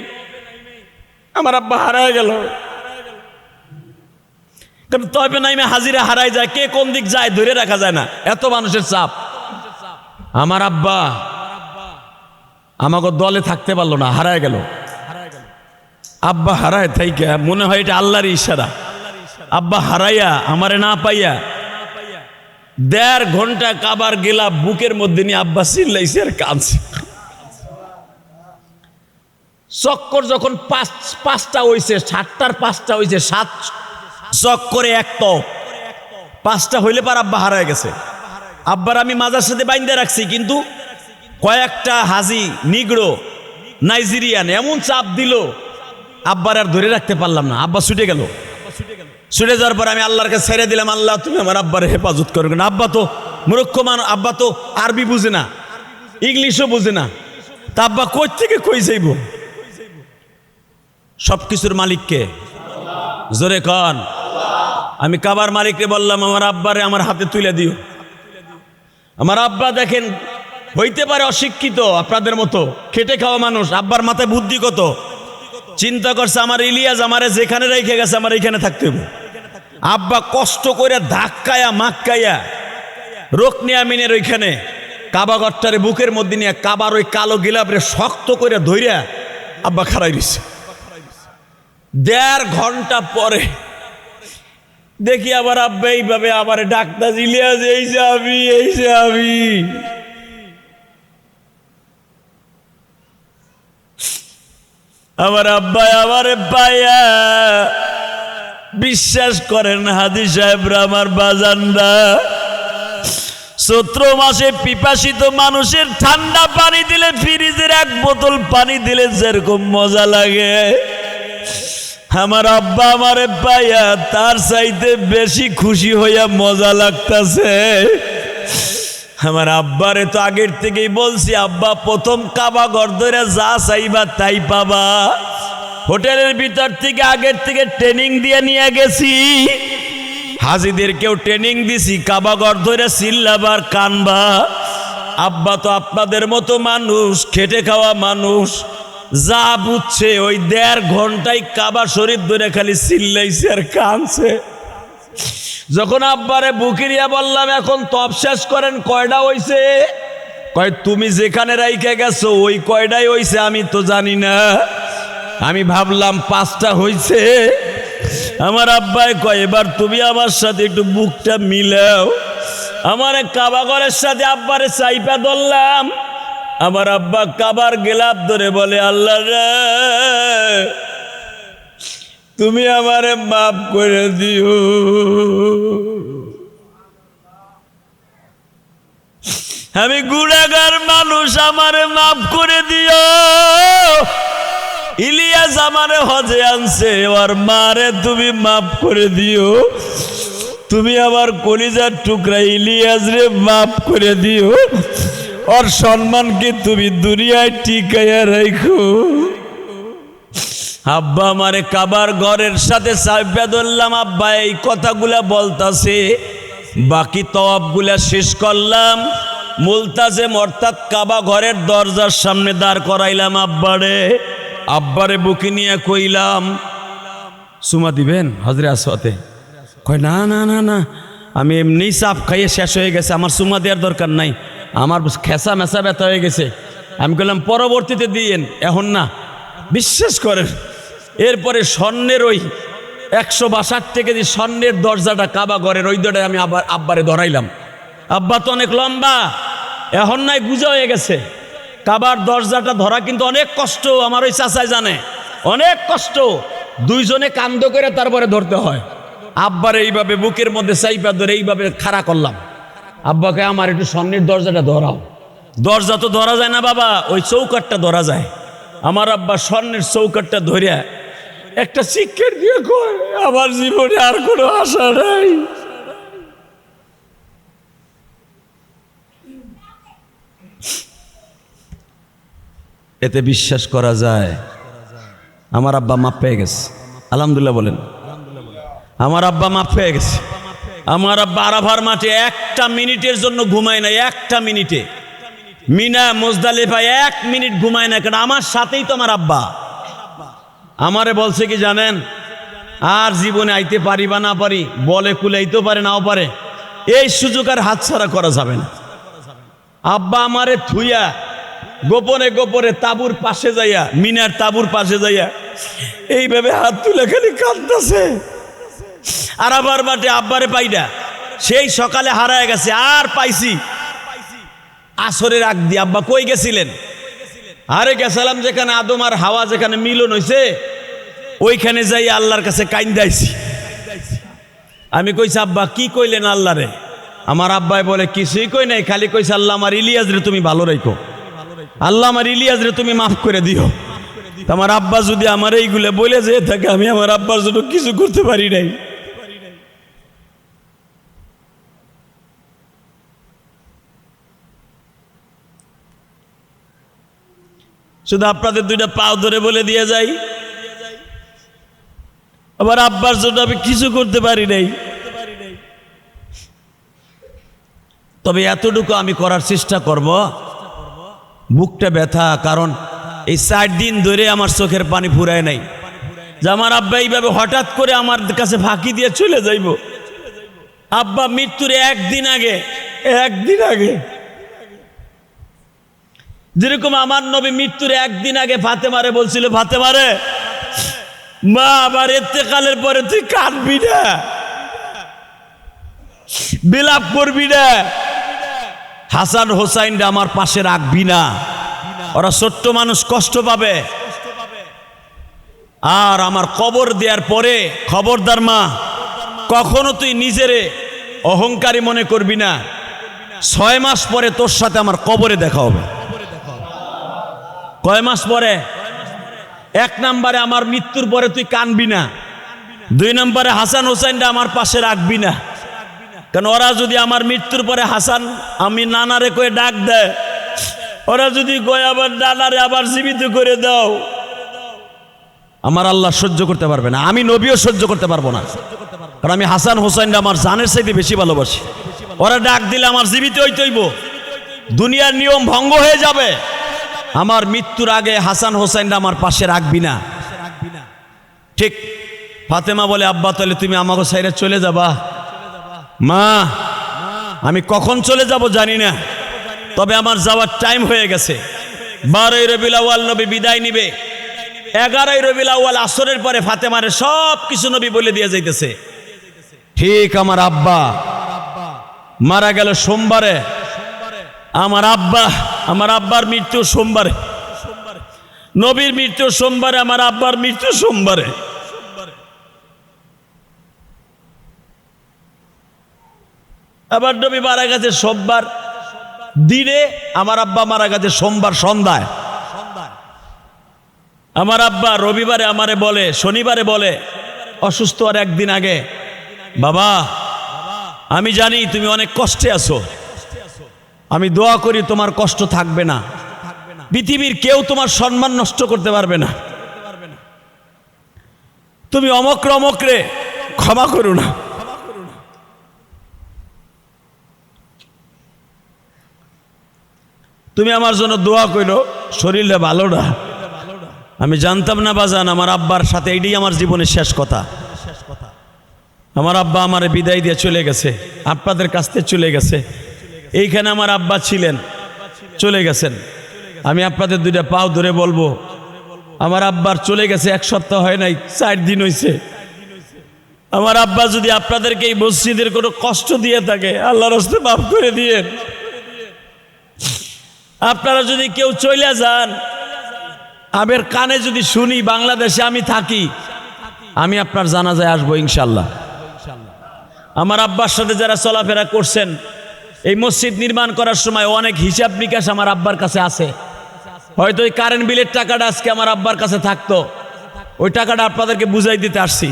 আমার আব্বা হারায় গেল। কারণ তওফে নাইমে হাজিরা হারায় যায়, কে কোন দিক যায় ধরে রাখা যায় না, এত মানুষের চাপ। আমার আব্বা আমাকে দলে থাকতে পারলো না, হারায় গেল। আব্বা হারায় থাইকা মনে হয় এটা আল্লাহর ইশারা। আব্বা হারাইয়া আমারে না পাইয়া 1.5 ঘন্টা কাবার গেলা বুকের মধ্যে নিয়ে আব্বা চিল্লাইছে আর কাঁদছে। চক্কর যখন 5টা হইছে, 7টার 5টা হইছে, 7 চক্করে এক তপ, 5টা হইলে পার আব্বা হারায় গেছে। আব্বার আমি মাজার সাথে বাইন্ধে রাখছি, কিন্তু কয়েকটা হাজি নিগ্রো নাইজেরিয়ান এমন চাপ দিল, আব্বার আর ধরে রাখতে পারলাম না। আব্বা ছুটে গেল। ছুটে যাওয়ার পর আমি আল্লাহর কাছে ছেড়ে দিলাম, আল্লাহ তুমি আমার আব্বারে হেফাজত করবেন। আব্বা তো মূর্খ মানুষ, আব্বা তো আরবি বুঝে না, ইংলিশও বুঝে না, তা আব্বা কই থেকে কই যাইব? সবকিছুর মালিককে জোরে কন। আমি কাবার মালিককে বললাম, আমার আব্বারে আমার হাতে তুলে দিও। আমার আব্বা দেখেন হইতে পারে অশিক্ষিত, আপনাদের মতো খেটে খাওয়া মানুষ, আব্বার মাথায় বুদ্ধি কত। চিন্তা করছে আমার ইলিয়াস আমারে যেখানে রেখে গেছে আমার এইখানে থাকতে হবে। আব্বা কষ্ট করে ধাক্কায়া মাক্কাইয়া রোকনিয়ামিনের ওইখানে কাবাগরটারে বুকের মধ্যে নিয়ে কাবার ওই কালো গিলাপরে শক্ত করে ধইরা আব্বা খাড়াই দিছে। 1.5 ঘন্টা পরে দেখি আবার আব্বা এইভাবে আবার ডাক্তার ইলিয়াস এই যে আমি আমার আব্বা আমারে পাইয়া, বিশ্বাস করেন হাদি সাহেবরা, আমার বাজানরা, চৈত্র মাসে পিপাসিত মানুষের ঠান্ডা পানি দিলে, ফ্রিজের 1 বোতল পানি দিলে যেরকম মজা লাগে, আমার আব্বা আমারে পাইয়া তার চাইতে বেশি খুশি হইয়া মজা লাগতাছে। আমার আব্বারে তো আগের থেকেই বলছি, আব্বা প্রথম কাবা ঘর ধরে যা চাইবা তাই পাবা। হোটেলের ভিতর থেকে আগের থেকে ট্রেনিং দিয়ে নিয়ে গেছি, হাজিদেরকেও ট্রেনিং দিছি, কাবাঘর ধরে চিল্লাবার কানবা। আব্বা তো আপনাদের মতো মানুষ, খেটে খাওয়া মানুষ, যা বুঝছে ওই 1.5 ঘন্টায় কাবা শরীফ ধরে খালি চিল্লাইছে আর কানছে। যখন আব্বারে বুকিরিয়া বললাম এখন তপ শেষ করেন, কয়টা হইছে? কয় তুমি যেখানে রাইখে গেছো ওই কয়টাই হইছে আমি তো জানি না। আমি ভাবলাম 5টা হইছে। আমার আব্বাই কয় এবার তুমি আমার সাথে একটু বুকটা মিলাও। আমার কাবাঘরের সাথে আব্বারে চাইপা ধরলাম। আমার আব্বা কাবার গেলাপ ধরে বলে, আল্লাহ রে তুমি আমারে মাফ করে দিও। আমি গুনাহগার মানুষ, আমারে মাফ করে দিও। ইলিয়াস আমারে হজে আনছে, আর মারে তুমি মাফ করে দিও। তুমি আমার কলিজার টুকরা ইলিয়াস রে মাফ করে দিও। ওর সম্মানকে তুমি দুনিয়ায় টিকাইয়া রাখো। আব্বা আমারে কাবার ঘরের সাথে চাইপা ধরলাম। আব্বা এই কথাগুলা বলতাছে, বাকি তওয়াবগুলা শেষ করলাম। মুলতাজিম অর্থাৎ কাবা ঘরের দরজার সামনে দাঁড় করাইলাম আব্বারে বুকে নিয়ে কইলাম, সুমা দিবেন হজরে আসওয়াতে? কয় না না না না, আমি এমনি চাপ খাইয়ে শেষ হয়ে গেছে, আমার সুমা দেওয়ার দরকার নাই, আমার খেসা মেসা ব্যথা হয়ে গেছে। আমি বললাম পরবর্তীতে দিয়েন, এখন না। বিশ্বাস করেন, এরপরে স্বর্ণের ওই 162 থেকে যে স্বর্ণের দরজাটা কাবা ঘরের ওই দরজায় আমি আবার আব্বারে ধরাইলাম। আব্বা তো অনেক লম্বা, এখন নাই বুঝা হয়ে গেছে। কাবার দরজাটা ধরা কিন্তু অনেক কষ্ট, আমার ওই চাচাই জানে, অনেক কষ্ট। দুইজনে কান্দ করে তারপরে ধরতে হয়। আব্বার এইভাবে বুকের মধ্যে চাইপা ধরে এইভাবে খাড়া করলাম। আব্বাকে আমার একটু সামনের দরজাটা ধরাও। দরজা তো ধরা যায় না বাবা, ওই চৌকাটটা ধরা যায়। আমার আব্বা স্বর্ণের চৌকাটটা ধরিয়া একটা চিৎকার দিয়ে কয়, আমার জীবনে আর কোনো আশা নাই। এতে বিশ্বাস করা যায় আমার আব্বা মাপ পেয়ে গেছে। আলহামদুলিল্লাহ বলেন। আমার আব্বা মাপ পেয়ে গেছে। আমার আব্বা আরাফার মাঠে 1টা মিনিটের জন্য ঘুমায় না, 1টা মিনিটে। মিনা মুজদালিফায় 1 মিনিট ঘুমায় না, কারণ আমার সাথেই তো আমার আব্বা। আমারে বলছে কি জানেন, আর জীবনে আইতে পারি বা না পারি, বলে কুলাইতেও পারে নাও পারে, এই সুযোগ আর হাতছাড়া করা যাবে না। আব্বা আমারে থুইয়া গোপনে গোপনে তাবুর পাশে যাইয়া, মিনার তাবুর পাশে যাইয়া এইভাবে হাত তুলে খালি কাঁদতেছে। আর আবার বাটে আব্বারে পাইডা সেই সকালে হারায় গেছে, আর পাইছি আসরের আগ দিয়ে। আব্বা কই গেছিলেন? আরে গেছিলাম যেখানে আদম আর হাওয়া যেখানে মিলন হইছে, ওইখানে যাই আল্লাহর কাছে কাইন্দাইছি। আমি কইছি আব্বা কি কইলেন আল্লাহরে? আমার আব্বাই বলে কিছুই কই নাই, খালি কইছে আল্লাহ আমার ইলিয়াস রে তুমি ভালো রাখো, আল্লাহ আমার ইলিয়াস রে তুমি মাফ করে দিও। আমার আব্বা যদি আমার এইগুলো বলে যেয়ে থাকে, আমি আমার আব্বার জন্য কিছু করতে পারি নাই। শুধু আপনাদের 2টা পাও ধরে বলে দিয়ে যাই, আবার আব্বার জন্য আমি কিছু করতে পারি নাই। তবে এতটুকু আমি করার চেষ্টা করব। বুকটা ব্যথা, কারণ এই 4 দিন ধরে আমার চোখের পানি ফুরায় নাই যে আমার আব্বা এইভাবে হঠাৎ করে আমার কাছে ফাঁকি দিয়ে চলে যাইব। আব্বা মৃত্যুর 1 দিন আগে যেরকম আমার নবী মৃত্যুর 1 দিন আগে ফাতেমারে বলছিল, ফাতেমারে মা আবার ইন্তেকালের পরে তুই কাঁদবি না, বিলাপ করবি না, হাসান হোসাইনরা আমার পাশে রাখবি না, ওরা ছোট্ট মানুষ কষ্ট পাবে। আর আমার কবর দেওয়ার পরে খবরদার মা, কখনো তুই নিজেরে অহংকারী মনে করবি না। 6 মাস পরে তোর সাথে আমার কবরে দেখা হবে। কয় মাস পরে? 1 নম্বরে আমার মৃত্যুর পরে তুই কানবি না, 2 নম্বরে হাসান হোসাইনরা আমার পাশে রাখবি না। কারণ ওরা যদি আমার মৃত্যুর পরে হাসান আমি নানারে কয়ে ডাক দেয়, ওরা যদি কয়ে আবার নানারে আবার জীবিত করে দাও, আমার আল্লাহ সহ্য করতে পারবে না, আমি নবীও সহ্য করতে পারবো না। কারণ আমি হাসান হোসেনরা আমার জানের চাইতে বেশি ভালোবাসি। ওরা ডাক দিলে আমার জীবিত হইতেইব, দুনিয়ার নিয়ম ভঙ্গ হয়ে যাবে। আমার মৃত্যুর আগে হাসান হোসেনরা আমার পাশে রাখবি না। ঠিক ফাতেমা বলে, আব্বা তাহলে তুমি আমাকে সাইরে চলে যাবা? মা আমি কখন চলে যাব জানি না, তবে আমার যাওয়ার টাইম হয়ে গেছে। 12ই রবিউল আউয়াল নবী বিদায় নিবে, 11ই রবিউল আউয়াল আসরের পরে ফাতেমারে সব কিছু নবী বলে দিয়ে যাইতেছে। ঠিক আমার আব্বা মারা গেল সোমবারে, আমার আব্বার মৃত্যু সোমবারে, নবীর মৃত্যু সোমবারে, আমার আব্বার মৃত্যু সোমবারে। আবার নবী মারা গেছে সোমবার দিনে, আমার আব্বা মারা গেছে সোমবার সন্ধ্যায়। আমার আব্বা রবিবারে আমারে বলে, শনিবারে বলে অসুস্থ আর একদিন আগে, বাবা আমি জানি তুমি অনেক কষ্টে আছো, আমি দোয়া করি তোমার কষ্ট থাকবে না, পৃথিবীর কেউ তোমার সম্মান নষ্ট করতে পারবে না, তুমি অমকরে ক্ষমা করো না। তুমি আমার জন্য দোয়া কইলো, শরীরটা ভালো না। আমি জানতাম না বাজান, আমার আব্বার সাথে এইটাই আমার জীবনের শেষ কথা। আমার আব্বা আমারে বিদায় দিয়ে চলে গেছে, আপনাদের কাছ থেকে চলে গেছে। এইখানে আমার আব্বা ছিলেন, চলে গেছেন। আমি আপনাদের দুইটা পাও ধরে বলবো, আমার আব্বার চলে গেছে 1 সপ্তাহ হয় নাই, 4 দিন হয়েছে। আমার আব্বা যদি আপনাদেরকে এই মসজিদের কোনো কষ্ট দিয়ে থাকে, আল্লাহর রাস্তায় মাফ করে দিয়েন। আপনারা যদি কেউ চলে যান, আমের কানে যদি শুনি বাংলাদেশে আমি থাকি, আমি আপনার জানাজায় আসবো ইনশাল্লাহ। আমার আব্বার সাথে যারা চলাফেরা করছেন, এই মসজিদ নির্মাণ করার সময় অনেক হিসাব নিকাশ আমার আব্বার কাছে আছে। হয়তো ওই কারেন্ট বিলের টাকাটা আজকে আমার আব্বার কাছে থাকতো, ওই টাকাটা আপনাদেরকে বুঝাই দিতে আসছি।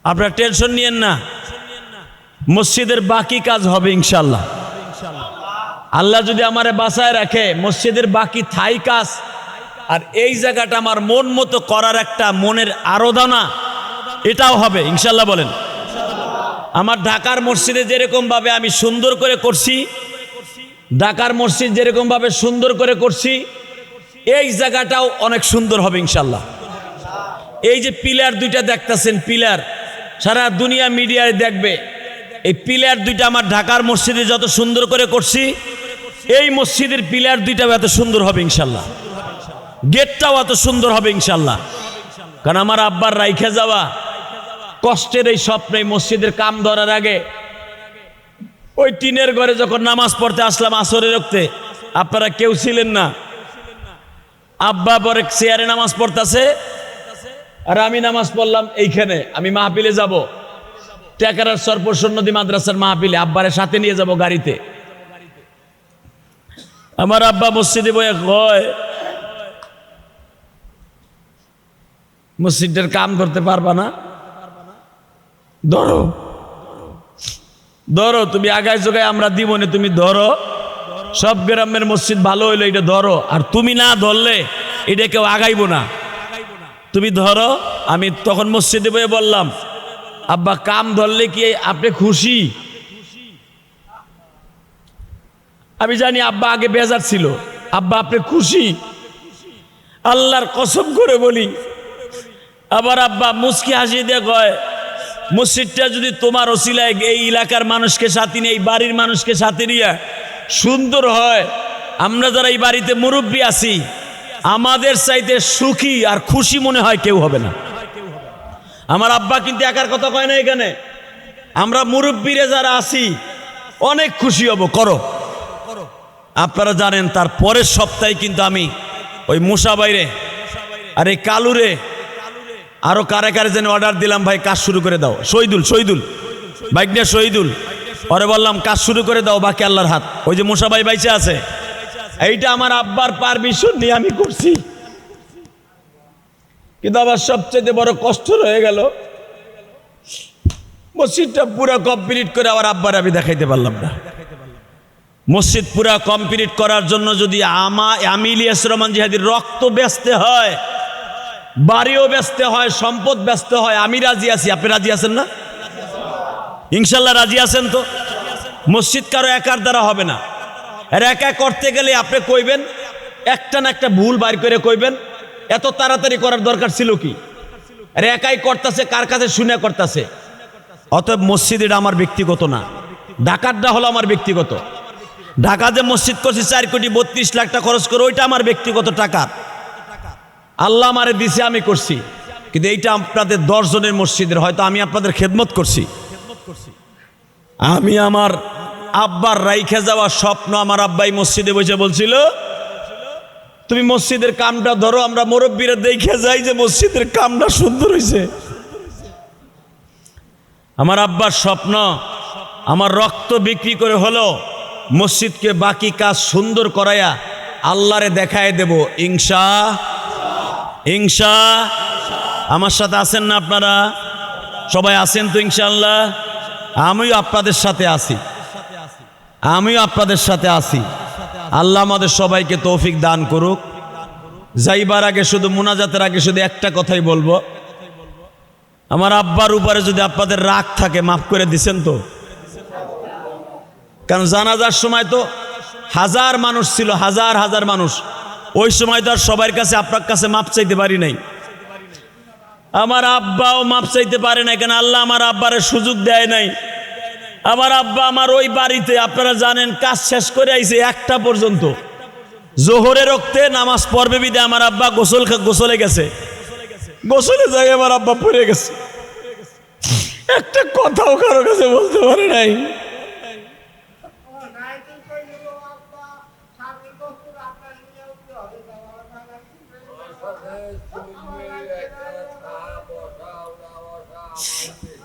আপনারা টেনশন নিয়েন না, মসজিদের বাকি কাজ হবে ইনশাল্লাহ। আল্লাহ যদি আমারে বাঁচায় রাখে, মসজিদের বাকি থাই কাজ আর এই জায়গাটা আমার মন মতো করার একটা মনের আরাধনা, এটাও হবে ইনশাল্লাহ। বলেন, আমার ঢাকার মসজিদে যেরকম ভাবে আমি সুন্দর করে করছি, ঢাকার মসজিদ যেরকম ভাবে সুন্দর করে করছি, এই জায়গাটাও অনেক সুন্দর হবে ইনশাল্লাহ। এই যে পিলার দুইটা দেখতেছেন, পিলার সারা দুনিয়া মিডিয়ায় দেখবে। এই পিলার দুইটা আমার ঢাকার মসজিদে যত সুন্দর করে করছি, এই মসজিদের পিলার দুইটাও এত সুন্দর হবে ইনশাল্লাহ। গেটটাও এত সুন্দর হবে ইনশাল্লাহ। কারণ আমার আব্বার রাইখে যাওয়া কষ্টের এই স্বপ্নে, মসজিদের কাম ধরার আগে ওই টিনের ঘরে যখন নামাজ পড়তে আসলাম আসরের রক্তে, আপনারা কেউ ছিলেন না। আব্বা পরে চেয়ারে নামাজ পড়তেছে আর আমি নামাজ পড়লাম এইখানে। আমি মাহফিলে যাব, টেকারার সরপরশন নদী মাদ্রাসার মাহফিলে, আব্বারের সাথে নিয়ে যাব গাড়িতে। আমার আব্বা মসজিদে বয়ে কয়, মসজিদের কাম করতে পারবা না? ধরো ধরো, তুমি আগায় যোগায় আমরা দিব না, তুমি ধরো। সব গ্রামের মসজিদ ভালো হইলো, এটা ধরো। আর তুমি না ধরলে এটা কেউ আগাইব না, তুমি ধরো। আমি তখন মসজিদে বয়ে বললাম, আব্বা কাম ধরলে কি আপনি খুশি? আমি জানি আব্বা আগে বেজার ছিল। আব্বা আপনি খুশি? আল্লাহর কসম করে বলি। আবার আব্বা মুস্কি হাসি দিয়ে কয়, মসজিদটা যদি তোমার ওসিলায় এই এলাকার মানুষকে সাথে নিয়ে, এই বাড়ির মানুষকে সাথে নিয়ে সুন্দর হয়, আমরা যারা এই বাড়িতে মুরব্বী আছি, আমাদের চাইতে সুখী আর খুশি মনে হয় কেউ হবে না। আমার আব্বা কিন্তু একার কথা কয় না এখানে, আমরা মুরব্বীরা যারা আছি অনেক খুশি হব। করো, আপনারা জানেন তার পরের সপ্তাহে কিন্তু আমি ওই মুসা বাইরে আর এই কালুরে আরো কারে কারে যেন অর্ডার দিলাম, ভাই কাজ শুরু করে দাও। শহীদুল বাইক নিয়ে শহীদুল, পরে বললাম কাজ শুরু করে দাও, বাকি আল্লাহর হাত। ওই যে মুসা ভাই বাইচে আছে, এইটা আমার আব্বার পারমিশন নিয়ে আমি করছি। কিন্তু আবার সবচেয়ে বড় কষ্ট রয়ে গেল, মসজিদটা পুরো কমপ্লিট করে আবার আব্বার আমি দেখাইতে পারলাম না। মসজিদ পুরা কমপ্লিট করার জন্য যদি আমি ইলিয়াস রহমান জিহাদির রক্ত বেচতে হয়, বাড়িও বেচতে হয়, সম্পদ বেচতে হয়, আমি রাজি আছি। আপনি রাজি আছেন না? ইনশাল্লাহ রাজি আছেন তো? মসজিদ কারো একার দ্বারা হবে না। আর একা করতে গেলে আপনি কইবেন, একটা না একটা ভুল বাইর করে কইবেন। এত তাড়াতাড়ি করার দরকার ছিল কি? আর একাই করতেছে, কার কাছে শুনে করতেছে। অতএব মসজিদ এটা আমার ব্যক্তিগত না, ঢাকারটা হলো আমার ব্যক্তিগত। ঢাকা যে মসজিদ করছি 4,32,00,000 টাকা খরচ করে, ওইটা আমার ব্যক্তিগত টাকা, আল্লাহ আমারে দিছে, আমি করছি। কিন্তু এইটা আপনাদের 10 জনের মসজিদের, হয়তো আমি আপনাদের খেদমত করছি। আমি আমার আব্বার রাইখে যাওয়া স্বপ্ন, আমার আব্বাই মসজিদে বসে বলছিল, তুমি মসজিদের কামটা ধরো, আমরা মুরব্বীরা দেখে যাই যে মসজিদের কামটা সুন্দর হয়েছে। আমার আব্বার স্বপ্ন, আমার রক্ত বিক্রি করে হলো মসজিদকে বাকি কাজ সুন্দর করাইয়া আল্লাহরে দেখায় দেব। ইনশা আমার সাথে আছেন না আপনারা? সবাই আছেন তো ইনশাআল্লাহ? আমিও আপনাদের সাথে আছি, আল্লাহ আমাদের সবাইকে তৌফিক দান করুক। যাইবার আগে শুধু মুনাজাতের আগে শুধু একটা কথাই বলবো, আমার আব্বার উপরে যদি আপনাদের রাগ থাকে মাফ করে দিছেন তো? কারণ জানাজার সময় তো হাজার মানুষ ছিল, হাজার মানুষ। ওই সময় তো আর সবার কাছে আপনার কাছে মাপ চাইতে পারি নাই। আমার আব্বাও মাপ চাইতে পারে নাই, কেন আল্লাহ আমার আব্বারে সুযোগ দেয় নাই। আমার আব্বা আমার ওই বাড়িতে, আপনারা জানেন, কাজ শেষ করে আইছে 1টা পর্যন্ত। জোহরে রক্তে নামাজ পড়বে বিদে আমার আব্বা গোসলে গেছে, গোসলে যায় আমার আব্বা পড়ে গেছে, একটা কথাও কারো কাছে বলতে পারে নাই।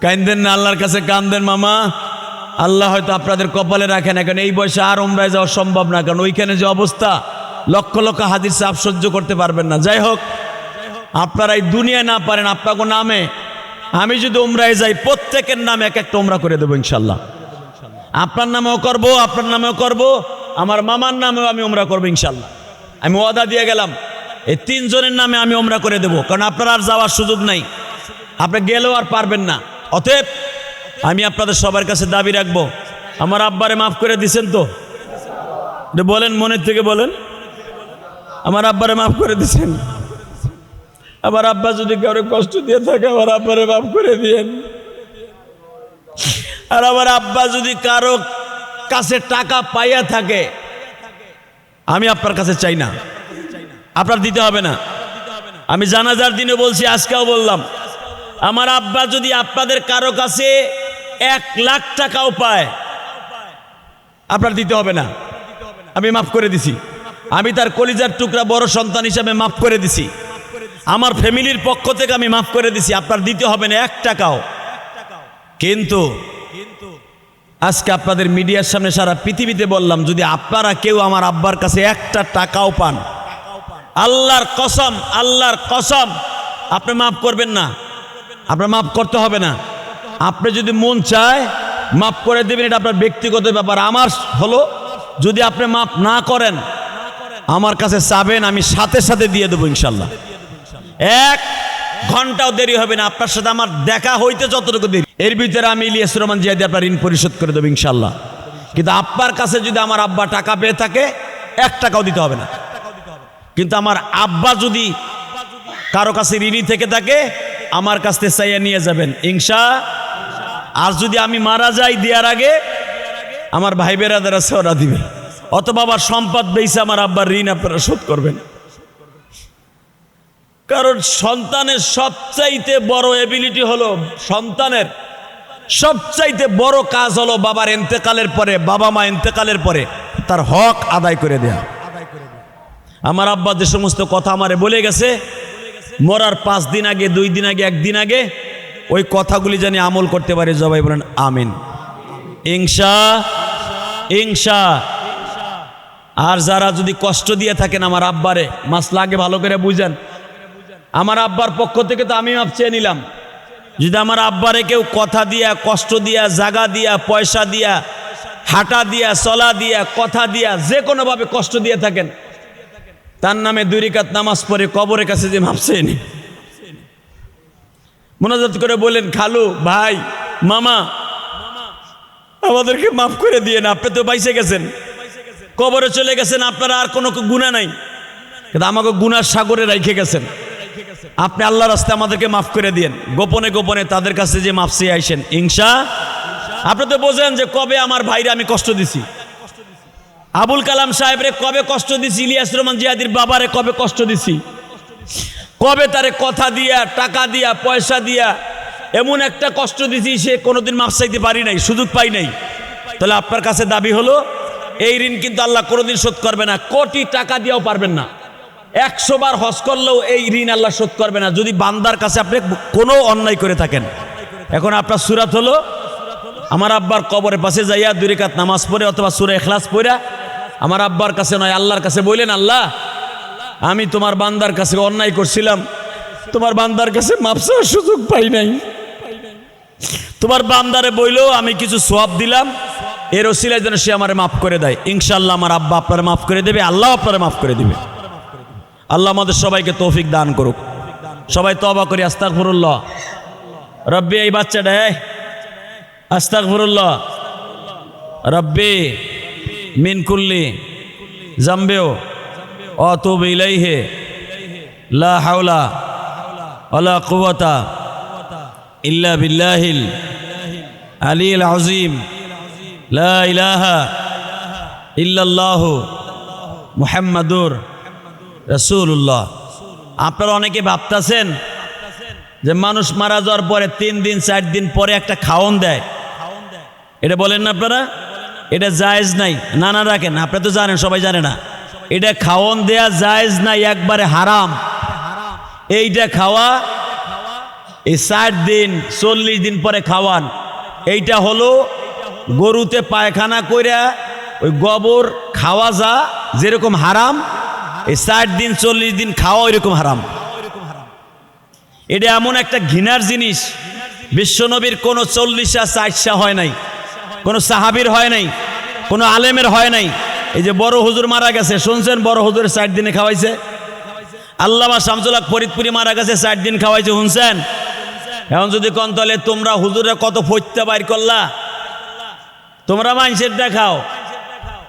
কান্দেন না, আল্লাহর কাছে কান্দেন মামা। আল্লাহ হয়তো আপনাদের কপালে রাখে না, কারণ এই বয়সে আর উমরায় যাওয়া সম্ভব না, কারণ ওইখানে যে অবস্থা, লক্ষ লক্ষ হাদির চাপ সহ্য করতে পারবেন না। যাই হোক, আপনারা এই দুনিয়ায় না পারেন, আপনাকে নামে আমি যদি উমরায় যাই, প্রত্যেকের নামে এক একটা উমরা করে দেবো ইনশাল্লাহ। আপনার নামেও করব, আপনার নামেও করব, আমার মামার নামেও আমি উমরা করবো ইনশাল্লাহ। আমি ওয়াদা দিয়ে গেলাম, এই 3 জনের নামে আমি উমরা করে দেবো, কারণ আপনার আর যাওয়ার সুযোগ নাই, আপনি গেলেও আর পারবেন না। অতএব আমি আপনাদের সবার কাছে দাবি রাখবো, আমার আব্বারে মাফ করে দিছেন তো? বলেন, মনের থেকে বলেন, আমার আব্বারে মাফ করে দিছেন? আমার আব্বা যদি কারো কষ্ট দিয়ে থাকে, আমার আব্বারে মাফ করে দিয়েন। আর আমার আব্বা যদি কারো কাছে টাকা পাইয়া থাকে, আমি আপনার কাছে চাই না, আপনার দিতে হবে না। আমি জানাজার দিনে বলছি, আজকেও বললাম, আমার আব্বা যদি আপনাদের কারো কাছে 1 লাখ টাকাও পায়, আপনার দিতে হবে না, আমি মাফ করে দিছি। আমি তার কলিজার টুকরা বড় সন্তান হিসাবে মাফ করে দিছি, আমার ফ্যামিলির পক্ষ থেকে আমি মাফ করে দিছি, আপনার দিতে হবে না 1 টাকাও। কিন্তু আজকে আপনাদের মিডিয়ার সামনে সারা পৃথিবীতে বললাম, যদি আপনারা কেউ আমার আব্বার কাছে 1টা টাকাও পান, আল্লাহর কসম আপনি মাফ করবেন না, আপনার মাফ করতে হবে না। আপনি যদি মন চায় মাফ করে দেবেন, এটা আপনার ব্যক্তিগত ব্যাপার। আমার হলো, যদি আপনি মাফ না করেন, আমার কাছে চাবেন, আমি সাথে সাথে দিয়ে দেবো ইনশাল্লাহ। 1 ঘন্টাও দেরি হবে না, আপনার সাথে আমার দেখা হইতে যতটুকু দেরি, এর ভিতরে আমি ইলিয়াস রহমান জিয়াদি আপনার ঋণ পরিশোধ করে দেবো ইনশাল্লাহ। কিন্তু আপনার কাছে যদি আমার আব্বা টাকা পেয়ে থাকে, 1 টাকাও দিতে হবে না। কিন্তু আমার আব্বা যদি কারো কাছে ঋণী থেকে থাকে, আমার কাছ থেকে চাইয়া নিয়ে যাবেন ইনশা। আর যদি আমি মারা যাই, দেওয়ার আগে আমার ভাই বেরাদার আছে, ওরা দিবে, অথবা আবার সম্পদ বেইছে আমার আব্বার ঋণ আপনারা শোধ করবেন। কারণ সন্তানের সবচাইতে বড় এবিলিটি হলো, সন্তানের সবচাইতে বড় কাজ হলো বাবার ইন্তেকালের পরে, বাবা মা ইন্তেকালের পরে তার হক আদায় করে দেয়া। আমার আব্বা যে সমস্ত কথা আমারে বলে গেছে, মরার 5 দিন আগে, 2 দিন আগে, 1 দিন আগে, ওই কথাগুলি জানি আমল করতে পারে। সবাই বলেন আমিন, ইনশা। আর যারা যদি কষ্ট দিয়ে থাকেন আমার আব্বারে, মাসলা আগে ভালো করে বুঝেন, আমার আব্বার পক্ষ থেকে তো আমি মাপ চেয়ে নিলাম। যদি আমার আব্বারে কেউ কথা দিয়া, কষ্ট দিয়া, জাগা দিয়া, পয়সা দিয়া, হাঁটা দিয়া, চলা দিয়া, কথা দিয়া, যে কোনোভাবে কষ্ট দিয়ে থাকেন, তার নামে 2 রাকাত নামাজ পড়ে কবরের কাছে যে মাপ চেয়ে নি, মোনাজাত করে বললেন, খালু, ভাই, মামা, আমাদেরকে মাফ করে দিয়ে না, আপনি তো বাইসে গেছেন, কবরে চলে গেছেন, আপনারা আর কোনো গুনাহ নাই, কিন্তু আমাকে গুনার সাগরে রেখে গেছেন, আপনি আল্লাহর রাস্তায় আমাদেরকে মাফ করে দিয়েন। গোপনে গোপনে তাদের কাছে যে মাফ চেয়ে আইসেন, আপনি তো বোঝেন যে কবে আমার ভাইরা আমি কষ্ট দিছি, আবুল কালাম সাহেবরে কবে কষ্ট দিছি, ইলিয়াস রহমান জিহাদির বাবারে কবে কষ্ট দিছি, কবে তারে কথা দিয়া, টাকা দিয়া, পয়সা দিয়া এমন একটা কষ্ট দিছি, সে কোনোদিন মাফ চাইতে পারি নাই, সুযোগ পাই নাই। তাহলে আপনার কাছে দাবি হলো, এই ঋণ কিন্তু আল্লাহ কোনোদিন শোধ করবে না, কোটি টাকা দিয়েও পারবেন না, 100 বার হজ করলেও এই ঋণ আল্লাহ শোধ করবে না, যদি বান্দার কাছে আপনি কোনো অন্যায় করে থাকেন। এখন আপনার সূরাত হলো, আমার আব্বার কবরের পাশে যাইয়া 2 রাকাত নামাজ পড়ে অথবা সূরা ইখলাস পড়া আমার আব্বার কাছে নয়, আল্লাহর কাছে বললেন, আল্লাহ, আমি তোমার বান্দার কাছে অন্যায় করছিলাম, তোমার বান্দার কাছে মাফ চাওয়ার সুযোগ পাই নাই, তোমার বান্দারে বইলেও আমি কিছু সওয়াব দিলাম, এর ওসিলায় যেন সে আমারে মাফ করে দেয়। ইনশাআল্লাহ আমার আব্বা আপনারা মাফ করে দেবে, আল্লাহ আপনারা মাফ করে দিবে। আল্লাহ আমাদের সবাইকে তৌফিক দান করুক। সবাই তওবা করি, আস্তাগফিরুল্লাহ। রব্বি, এই বাচ্চাটা, আস্তাগফিরুল্লাহ, রব্বি মিন কুল্লি জামবেও আতুবু ইলাইহি লা হাওলা ওয়ালা কুওয়াতা ইল্লা বিল্লাহিল আলিয়্যিল আযীম লা ইলাহা ইল্লাল্লাহু মুহাম্মাদুর রাসূলুল্লাহ। আপনারা অনেকে ভাবতেছেন যে মানুষ মারা যাওয়ার পরে 3 দিন 4 দিন পরে একটা খাওন দেয়, এটা বলেন না আপনারা, এটা জায়েজ নাই। না না, রাখেন, আপনারা তো জানেন, সবাই জানে না, এটা খাওন দেয়া জায়েজ নাই, একবারে হারাম। এইটা খাওয়া, এই 60 দিন 40 দিন পরে খাওয়ান, এইটা হলো গরুতে পায়খানা কইরা ওই গোবর খাওয়া, যা যেরকম হারাম, এই 60 দিন 40 দিন খাওয়া ওইরকম হারাম। এটা এমন একটা ঘৃণার জিনিস, বিশ্বনবীর কোনো 40 60 হয় নাই, কোনো সাহাবীর হয় নাই, কোনো আলেমের হয় নাই। এই যে বড় হুজুর মারা গেছে, শুনছেন, বড় হুজুরের 60 দিনে খাওয়াইছে। আল্লামা শামসুল হক ফরিদপুরি মারা গেছে, 60 দিন খাওয়াইছে, শুনছেন? এখন যদি কোন, তাহলে তোমরা হুজুরে কত ফইত্যা বাইর করলা, তোমরা মানুষের দেখাও,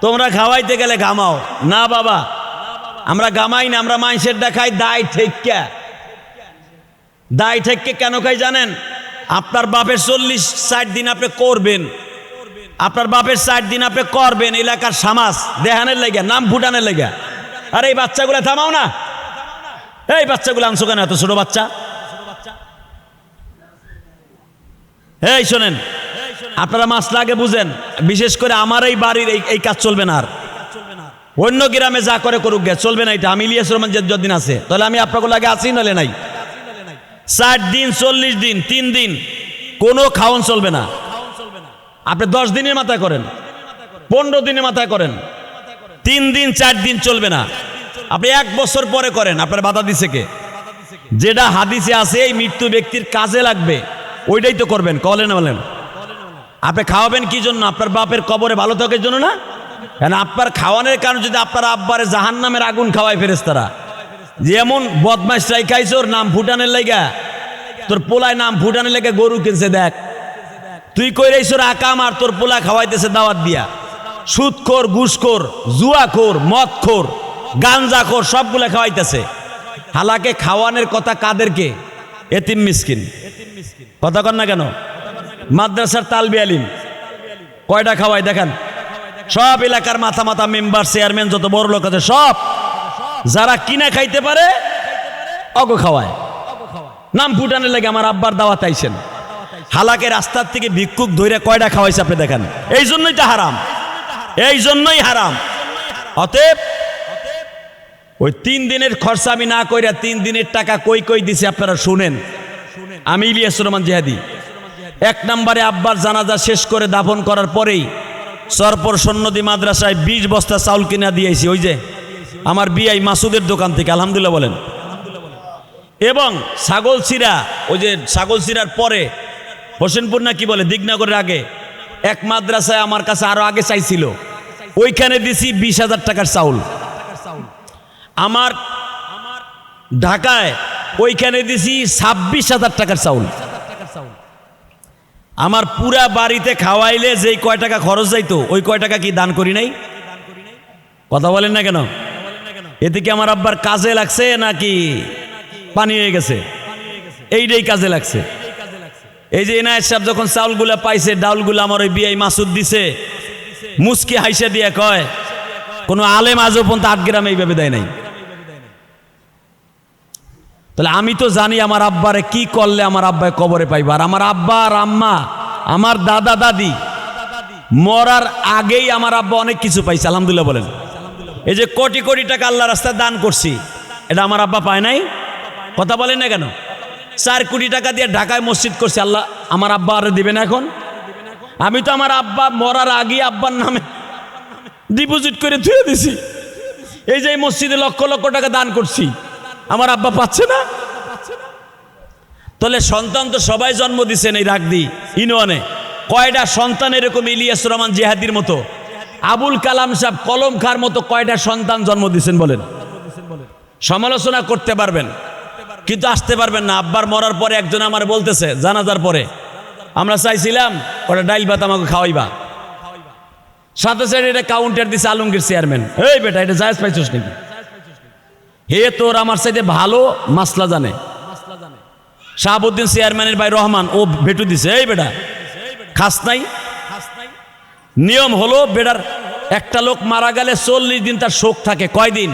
তোমরা খাওয়াইতে গেলে ঘামাও না। বাবা, আমরা ঘামাই না, আমরা মানুষের দেখাই। দায় ঠেক্কা, দায় ঠেক্কে কেন খাই জানেন? আপনার বাপের 40-60 দিন আপনি করবেন, আপনার বাপের 60 দিন আপনি করবেন, এলাকার সমাজ দেহানের লেগে, নাম ফুটানের লেগে। আর এই বাচ্চাগুলো থামাও না, এই বাচ্চাগুলো আনছো কেন, এত ছোট বাচ্চা? এই শোনেন, আপনারা মাসলা আগে বুঝেন, বিশেষ করে আমার এই বাড়ির এই কাজ চলবে না। আর অন্য গ্রামে যা করে করুক গে, চলবে না এটা। আমি ইলিয়াস রহমান যতদিন আছে, তাহলে আমি আপনাগুলো আগে আছি, নলে নাই। 60 দিন 40 দিন 3 দিন কোনো খাওয়ান চলবে না। আপনি 10 দিনের মাথায় করেন, 15 দিনের মাথায় করেন, 3 দিন 4 দিন চলবে না। আপনি 1 বছর পরে করেন, আপনার বাধা দিছে কে? যেটা হাদিসে আছে এই মৃত্যু ব্যক্তির কাজে লাগবে, ওইটাই তো করবেন। কলেন বলেন, আপনি খাওয়াবেন কি জন্য? আপনার বাপের কবরে ভালো থাকার জন্য না? কেন আপনার খাওয়ানোর কারণে যদি আপনার আব্বারে জাহান্নামের আগুন খাওয়ায় ফেরেশতারা, যেমন বদমাইশ রাই খাইছে, ওর নাম ফুটানের লেগা, তোর পোলায় নাম ফুটানের লেগে গরু কিনছে, দেখ তুই কইরাইছর আকাম, আর তোর পোলা খাওয়াইতেছে দাওয়াত দিয়া। সুদখোর, ঘুষখোর, জুয়াখোর, মদখোর, গাঞ্জাখোর, সবগুলা খাওয়াইতেছে। হালাকে খাওয়ানোর কথা কাদেরকে? এতিম মিসকিন। কথা কন না কেন? মাদ্রাসার তালবি আলিম কয়টা খাওয়াই দেখেন? সব এলাকার মাথা মাথা মেম্বার, চেয়ারম্যান, যত বড় লোক আছে সব, যারা কিনা খাইতে পারে অগো খাওয়ায়। নাম ফুটানের লাগে আমার আব্বার দাওয়াত আইছেন, হালাকে রাস্তার থেকে ভিক্ষুক ধইরা কয়টা খাওয়াইছে আপনি দেখেন। এই জন্যই তো হারাম, এই জন্যই হারাম। অতএব ওই 3 দিনের খরচা আমি না কইরা 3 দিনের টাকা কই কই দিছি আপনারা শুনেন। আমি ইলিয়াস রহমান জিহাদি 1 নম্বরে আব্বার জানাজা শেষ করে দাফন করার পরেই সরপর সন্নদী মাদ্রাসায় 20 বস্তা চাউল কিনা দিয়েছি, ওই যে আমার বিআই মাসুদের দোকান থেকে, আলহামদুলিল্লাহ বলেন। এবং ছাগল চিরা, ওই যে ছাগল চিরার পরে হোসেনপুর না কি বলে, দিগনগরের আগে এক মাদ্রাসায় আমার কাছে আরো আগে চাইছিল, ওইখানে দিছি 20,000 টাকার চাউল। আমার ঢাকায় ওইখানে দিছি 26,000 টাকার চাউল। আমার পুরা বাড়িতে খাওয়াইলে যেই কয় টাকা খরচ যাইতো ওই কয় টাকা কি দান করি নাই? কথা বলেন না কেন? এতে কি আমার আব্বার কাজে লাগছে নাকি পানি হয়ে গেছে? এইটাই কাজে লাগছে। এই যে এনায়েত সাহেব যখন চাউলগুলা পাইছে, ডাউলগুলা আমার ওই বিআই মাসুদ দিছে, মুসকি হাইসা দিয়ে কয় কোনো আলেম আজও পর্যন্ত 8 গ্রাম এইভাবে দেয় নাই। তাহলে আমি তো জানি আমার আব্বারে কি করলে আমার আব্বায় কবরে পাইবা। আর আমার আব্বা আর আম্মা, আমার দাদা দাদি মরার আগেই আমার আব্বা অনেক কিছু পাইছে, আলহামদুলিল্লাহ বলেন। এই যে কোটি কোটি টাকা আল্লাহ রাস্তায় দান করছি, এটা আমার আব্বা পায় নাই? কথা বলেন না কেন? 4 কোটি টাকা দিয়ে ঢাকায় মসজিদ করছি, আল্লাহ আমার আব্বা আরে দিবে না এখন? আমি তো আমার আব্বা মরার আগে আব্বার নামে ডিপোজিট করে ধুয়ে দিছি। এই যে মসজিদে লক্ষ লক্ষ টাকা দান করছি, আমার আব্বা পাচ্ছে না? তাহলে সন্তান তো সবাই জন্ম দিচ্ছেন এই রাগদি ইউনিয়নে। কয়টা সন্তান এরকম ইলিয়াসুর রহমান জিহাদির মতো, আবুল কালাম সাহেব কলম খার মতো কয়টা সন্তান জন্ম দিচ্ছেন বলেন? সমালোচনা করতে পারবেন কিন্তু আসতে পারবেন না। আব্বার মরার পরে একজন আমার বলতেছে জানাজার পরে, আমরা চাইছিলাম ওটা ডাইল ভাত আমাকে খাওয়াইবা, সাথে সাথে এটা কাউন্টার দিছে আলমগীর চেয়ারম্যান, এই বেটা এটা জায়েজ পাইছিস নাকি? হে তোর আমার সাথে ভালো মাসলা জানে। শাহাবুদ্দিন চেয়ারম্যানের ভাই রহমান ও ভেটু দিছে, এই বেটা খাস নাই। নিয়ম হলো বেটার একটা লোক মারা গেলে 40 দিন তার শোক থাকে। কয় দিন?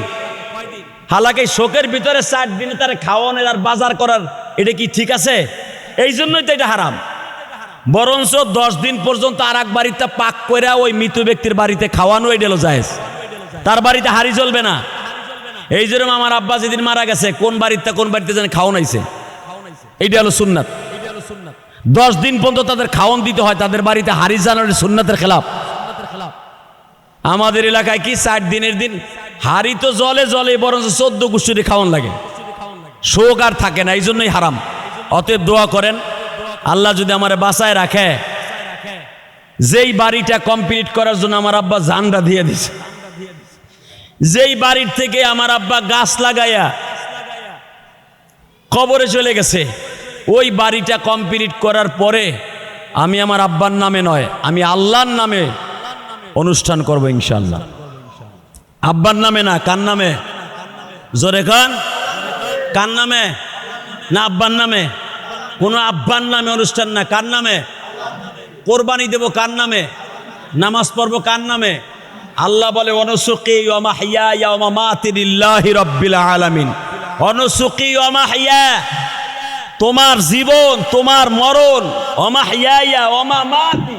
হালাকি শোকের ভিতরে 4 দিনে তার খাওয়ানোর আর বাজার করার, এটা কি ঠিক আছে? এই জন্যই তো এটা হারাম। বরঞ্চ 10 দিন পর্যন্ত আর এক বাড়িতে পাক করে ওই মৃত ব্যক্তির বাড়িতে খাওয়ানো, এটা হলো জায়েজ। তার বাড়িতে হাড়ি জ্বলবে না। এই জন্য আমার আব্বা যেদিন মারা গেছে কোন বাড়িতে যেন খাওয়ান আইছে, এইটা হলো সুন্নাত। 10 দিন পর্যন্ত তাদের খাওয়ান দিতে হয়, তাদের বাড়িতে হাড়ি জ্বালানোর সুন্নাতের খেলাফ। আমাদের এলাকায় কি 4 দিনের দিন হাড়ি তো জলে জলে, বরঞ্চ 14 গুষ্ঠী খাওয়ান লাগে, শোক আর থাকে না, এই জন্যই হারাম। অতএব দোয়া করেন আল্লাহ যদি আমারে বাঁচায় রাখে। যেই বাড়িটা কমপ্লিট করার জন্য আমার আব্বা জানটা দিয়ে দিছে, যেই বাড়ির থেকে আমার আব্বা গাছ লাগাইয়া কবরে চলে গেছে, ওই বাড়িটা কমপ্লিট করার পরে আমি আমার আব্বার নামে নয়, আমি আল্লাহর নামে অনুষ্ঠান করব ইনশাআল্লাহ। আব্বার নামে না, কার নামে? জোরে খান, কার নামে? না আব্বার নামে? কোনো আব্বার নামে অনুষ্ঠান না, কার নামে? কোরবানি দেব কার নামে? নামাজ পড়ব কার নামে? আল্লাহ বলে অনুসুকি ওয়া মাহইয়া ওয়া মামাতি লিল্লাহি রাব্বিল আলামিন। অনুসুকি ওয়া মাহইয়া, তোমার জীবন তোমার মরণ, ওয়া মাহইয়া ওয়া মামাতি,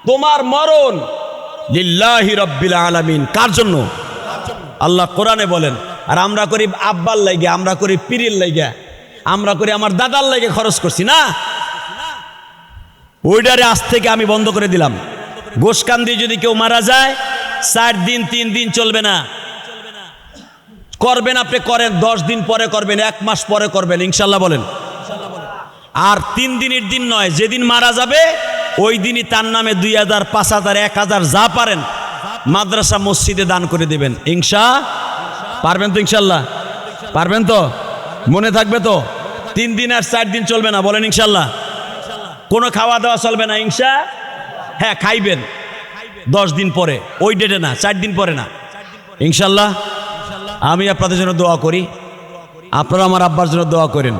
তোমার মরণ লিল্লাহি রাব্বিল আলামিন। কার জন্য? আল্লাহ কোরআনে বলেন। আর আমরা করি আব্বার লাইগা, আমরা করি পীরের লাইগা, আমরা করি আমার দাদার লাইগা খরচ করছি না। ওইটারে আজ থেকে আমি বন্ধ করে দিলাম। গোশকান দিয়ে যদি কেউ মারা যায় 4 দিন 3 দিন চলবে না। করবেন আপনি করেন, 10 দিন পরে করবেন, 1 মাস পরে করবেন ইনশাল্লাহ বলেন। আর 3 দিনের দিন নয়, যেদিন মারা যাবে ওই দিনই তার নামে 2000 5000 1000 যা পারেন মাদ্রাসা মসজিদে দান করে দেবেন। পারবেন তো? ইনশাল্লাহ পারবেন তো? মনে থাকবে তো? 3 দিন আর 4 দিন চলবে না বলেন ইনশাল্লাহ। কোনো খাওয়া দাওয়া চলবে না হ্যাঁ খাইবেন 10 দিন পরে, ওই ডেটে না, 4 দিন পরে না ইনশাল্লাহ। আমি আপনাদের জন্য দোয়া করি, আপনারা আমার আব্বার জন্য দোয়া করেন।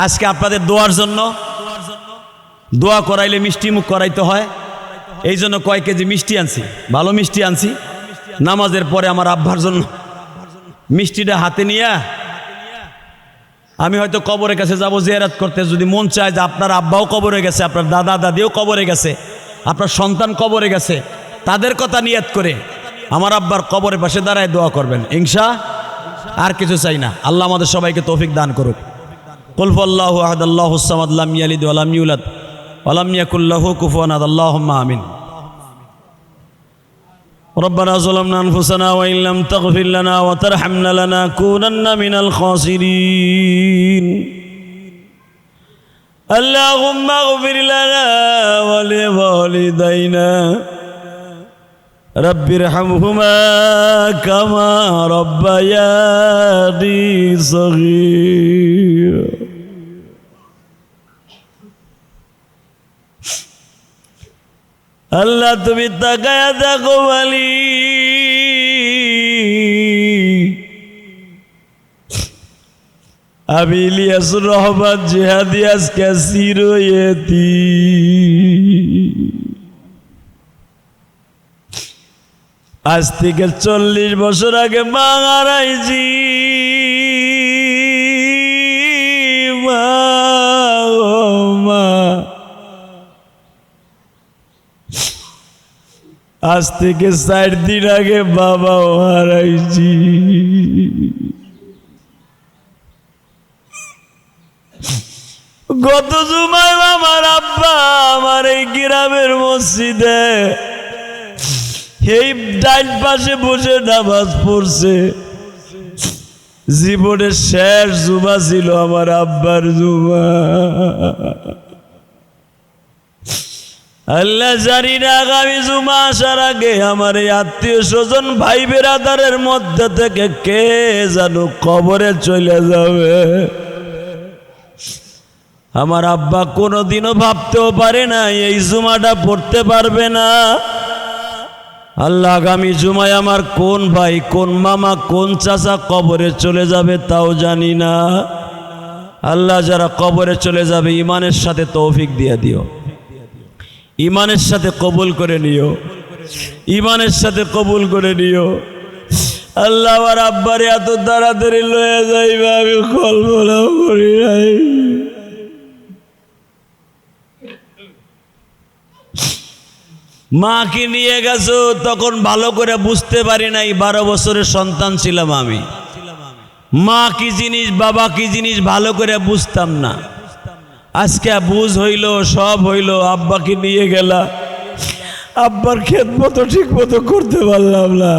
আজকে আপনাদের দোয়ার জন্য, দোয়া করাইলে মিষ্টি মুখ করাইতে হয়, এই জন্য কয়েক কেজি মিষ্টি আনছি, ভালো মিষ্টি আনছি। নামাজের পরে আমার আব্বার জন্য মিষ্টিটা হাতে নিয়ে আমি হয়তো কবরের কাছে যাব জিয়ারত করতে। যদি মন চায় যে আপনার আব্বাও কবরে গেছে, আপনার দাদা দাদিও কবরে গেছে, আপনার সন্তান কবরে গেছে, তাদের কথা নিয়াত করে আমার আব্বার কবরের পাশে দাঁড়ায় দোয়া করবেন আর কিছু চাই না। আল্লাহ আমাদের সবাইকে তৌফিক দান করুক। কুল হুয়াল্লাহু আহাদ আল্লাহুস সামাদ লাম ইয়ালিদ ওয়া লাম ইউলাদ ওয়া লাম ইয়াকুল লাহু কুফুয়ান আহাদ আল্লাহুম্মা আমিন। ربنا ظلمنا أنفسنا وإن لم تغفر لنا وترحمنا لنكونن من الخاسرين اللهم اغفر لنا ولوالدينا রব্বিরহামহুমা কামা রব্বায়ানি সগীরা। আল্লাহ তুমি তাকায়া দেখো মালিক, আমি ইলিয়াসুর রহমান জিহাদি আজকে চিরয়েতি। আজ থেকে 40 বছর আগে মা হারাইছি। মা ও মা, আজ থেকে 4 দিন আগে বাবাও হারাইছি। গত জুমায় আমার আব্বা আমার এই গ্রামের মসজিদে এই ডাইন পাশে বসে নামাজ পড়ছে। জীবনের শেষ জুমা ছিল আমার আব্বার জুমা। আল্লাহ জানি না আগামী জুমা আসার আগে আমার এই আত্মীয় স্বজন ভাই বেরাদারের মধ্যে থেকে কে জানো কবরে চলে যাবে। আমার আব্বা কোনোদিনও ভাবতেও পারে না এই জুমাটা পড়তে পারবে না। আল্লাহ আগামী জুমায় আমার কোন ভাই, কোন মামা, কোন চাচা কবরে চলে যাবে তাও জানি না। আল্লাহ যারা কবরে চলে যাবে ইমানের সাথে তৌফিক দিয়ে দিও, ইমানের সাথে কবুল করে নিও, ইমানের সাথে কবুল করে নিও। আল্লাহ আমার আব্বারে এত তাড়াতাড়ি লয়ে যাইবে আমি কল্পনাও করি নাই। মাকে নিয়ে গেছো তখন ভালো করে বুঝতে পারি নাই, 12 বছরের সন্তান ছিলাম আমি। মা কি জিনিস, বাবা কি জিনিস ভালো করে বুঝতাম না। আজকে বুঝ হইল, সব হইল। আব্বাকে নিয়ে গেলা, আব্বার খেদমত ঠিক মতো করতে পারলাম না।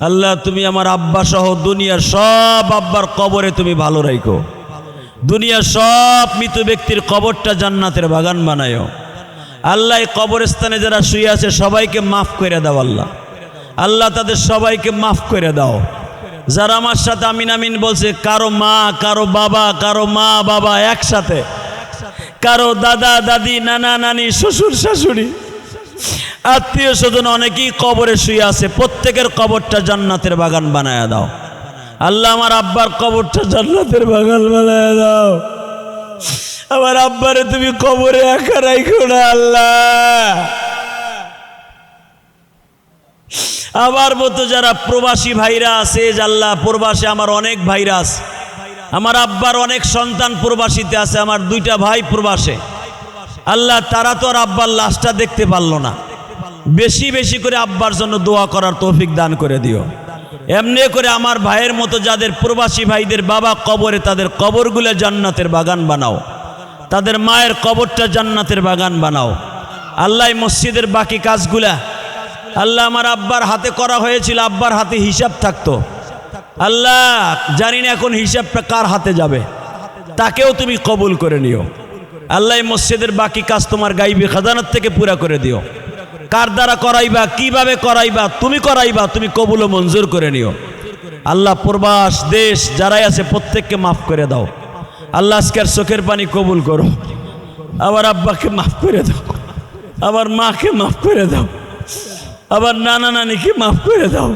আল্লাহ তুমি আমার আব্বা সহ দুনিয়ার সব আব্বার কবরে তুমি ভালো রাখো। দুনিয়ার সব মৃত ব্যক্তির কবরটা জান্নাতের বাগান বানায়ো। আল্লাহ কবরস্থানে যারা শুয়ে আছে সবাইকে মাফ করে দাও। আল্লাহ আল্লাহ তাদের সবাইকে মাফ করে দাও। যারা আমার সাথে আমিন আমিন বলছে, কারো মা, কারো বাবা, কারো মা বাবা একসাথে, কারো দাদা দাদি, নানা নানি, শ্বশুর শাশুড়ি, আত্মীয় স্বজন অনেকেই কবরে শুয়ে আছে। প্রত্যেকের কবরটা জান্নাতের বাগান বানায় দাও। আল্লাহ আমার আব্বার কবরটা জান্নাতের বাগান বানায় দাও। আমার আব্বারে তুমি কবরে একা রাখো না আল্লাহ। আমার মতো যারা প্রবাসী ভাইরা আছে, আল্লাহ প্রবাসে আমার অনেক ভাইরা আছে। আমার আব্বার অনেক সন্তান প্রবাসীতে আছে, আমার 2টা ভাই প্রবাসে। আল্লাহ তারা তো আর আব্বার লাশটা দেখতে পারলো না। বেশি বেশি করে আব্বার জন্য দোয়া করার তৌফিক দান করে দিও। এমনি করে আমার ভাইয়ের মতো যাদের প্রবাসী ভাইদের বাবা কবরে, তাদের কবরগুলো জান্নাতের বাগান বানাও। তাদের মায়ের কবরটা জান্নাতের বাগান বানাও। আল্লাহ মসজিদের বাকি কাজগুলা আল্লাহ আমার আব্বার হাতে করা হয়েছিল, আব্বার হাতে হিসাব থাকতো। আল্লাহ জানি না এখন হিসাবটা কার হাতে যাবে, তাকেও তুমি কবুল করে নিও। আল্লাহ মসজিদের বাকি কাজ তোমার গাইবে খাজানার থেকে পুরা করে দিও। কার দ্বারা করাইবা, কিভাবে করাইবা, তুমি করাইবা, তুমি কবুল ও মঞ্জুর করে নিও। আল্লাহ প্রবাস দেশ যারাই আছে প্রত্যেককে মাফ করে দাও। আল্লাহ আজকের চোখের পানি কবুল করো। আমার আব্বাকে মাফ করে দাও, আমার মাকে মাফ করে দাও, আবার নানা নানিকে মাফ করে দাও।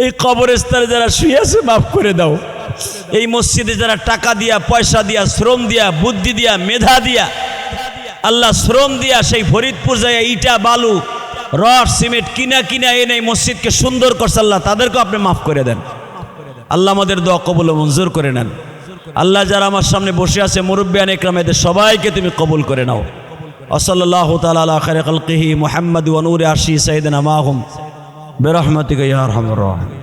এই কবরস্থানে যারা শুয়ে আছে মাফ করে দাও। এই মসজিদে যারা টাকা দিয়া, পয়সা দিয়া, শ্রম দিয়া, বুদ্ধি দিয়া, মেধা দিয়া, আল্লাহ শ্রম দিয়া সেই ফরিদপুর যায় ইটা, বালু, রড, সিমেন্ট কিনা এনে মসজিদকে সুন্দর করছে, আল্লাহ তাদেরকে আপনি মাফ করে দেন। আল্লাহ আমাদের দোয়া কবুল ও মঞ্জুর করে নেন। আল্লাহ যারা আমার সামনে বসে আছে মুরব্বিয়ান ইকরাম, এদের সবাইকে তুমি কবুল করে নাও। ওয়াসাল্লাল্লাহু তাআলা আলা খায়রি খালকিহি মুহাম্মাদ ওয়া নূরি আরশি সাইয়্যিদিনা মাহুম বিরহমাতিকা ইয়া আরহামার রাহিমিন।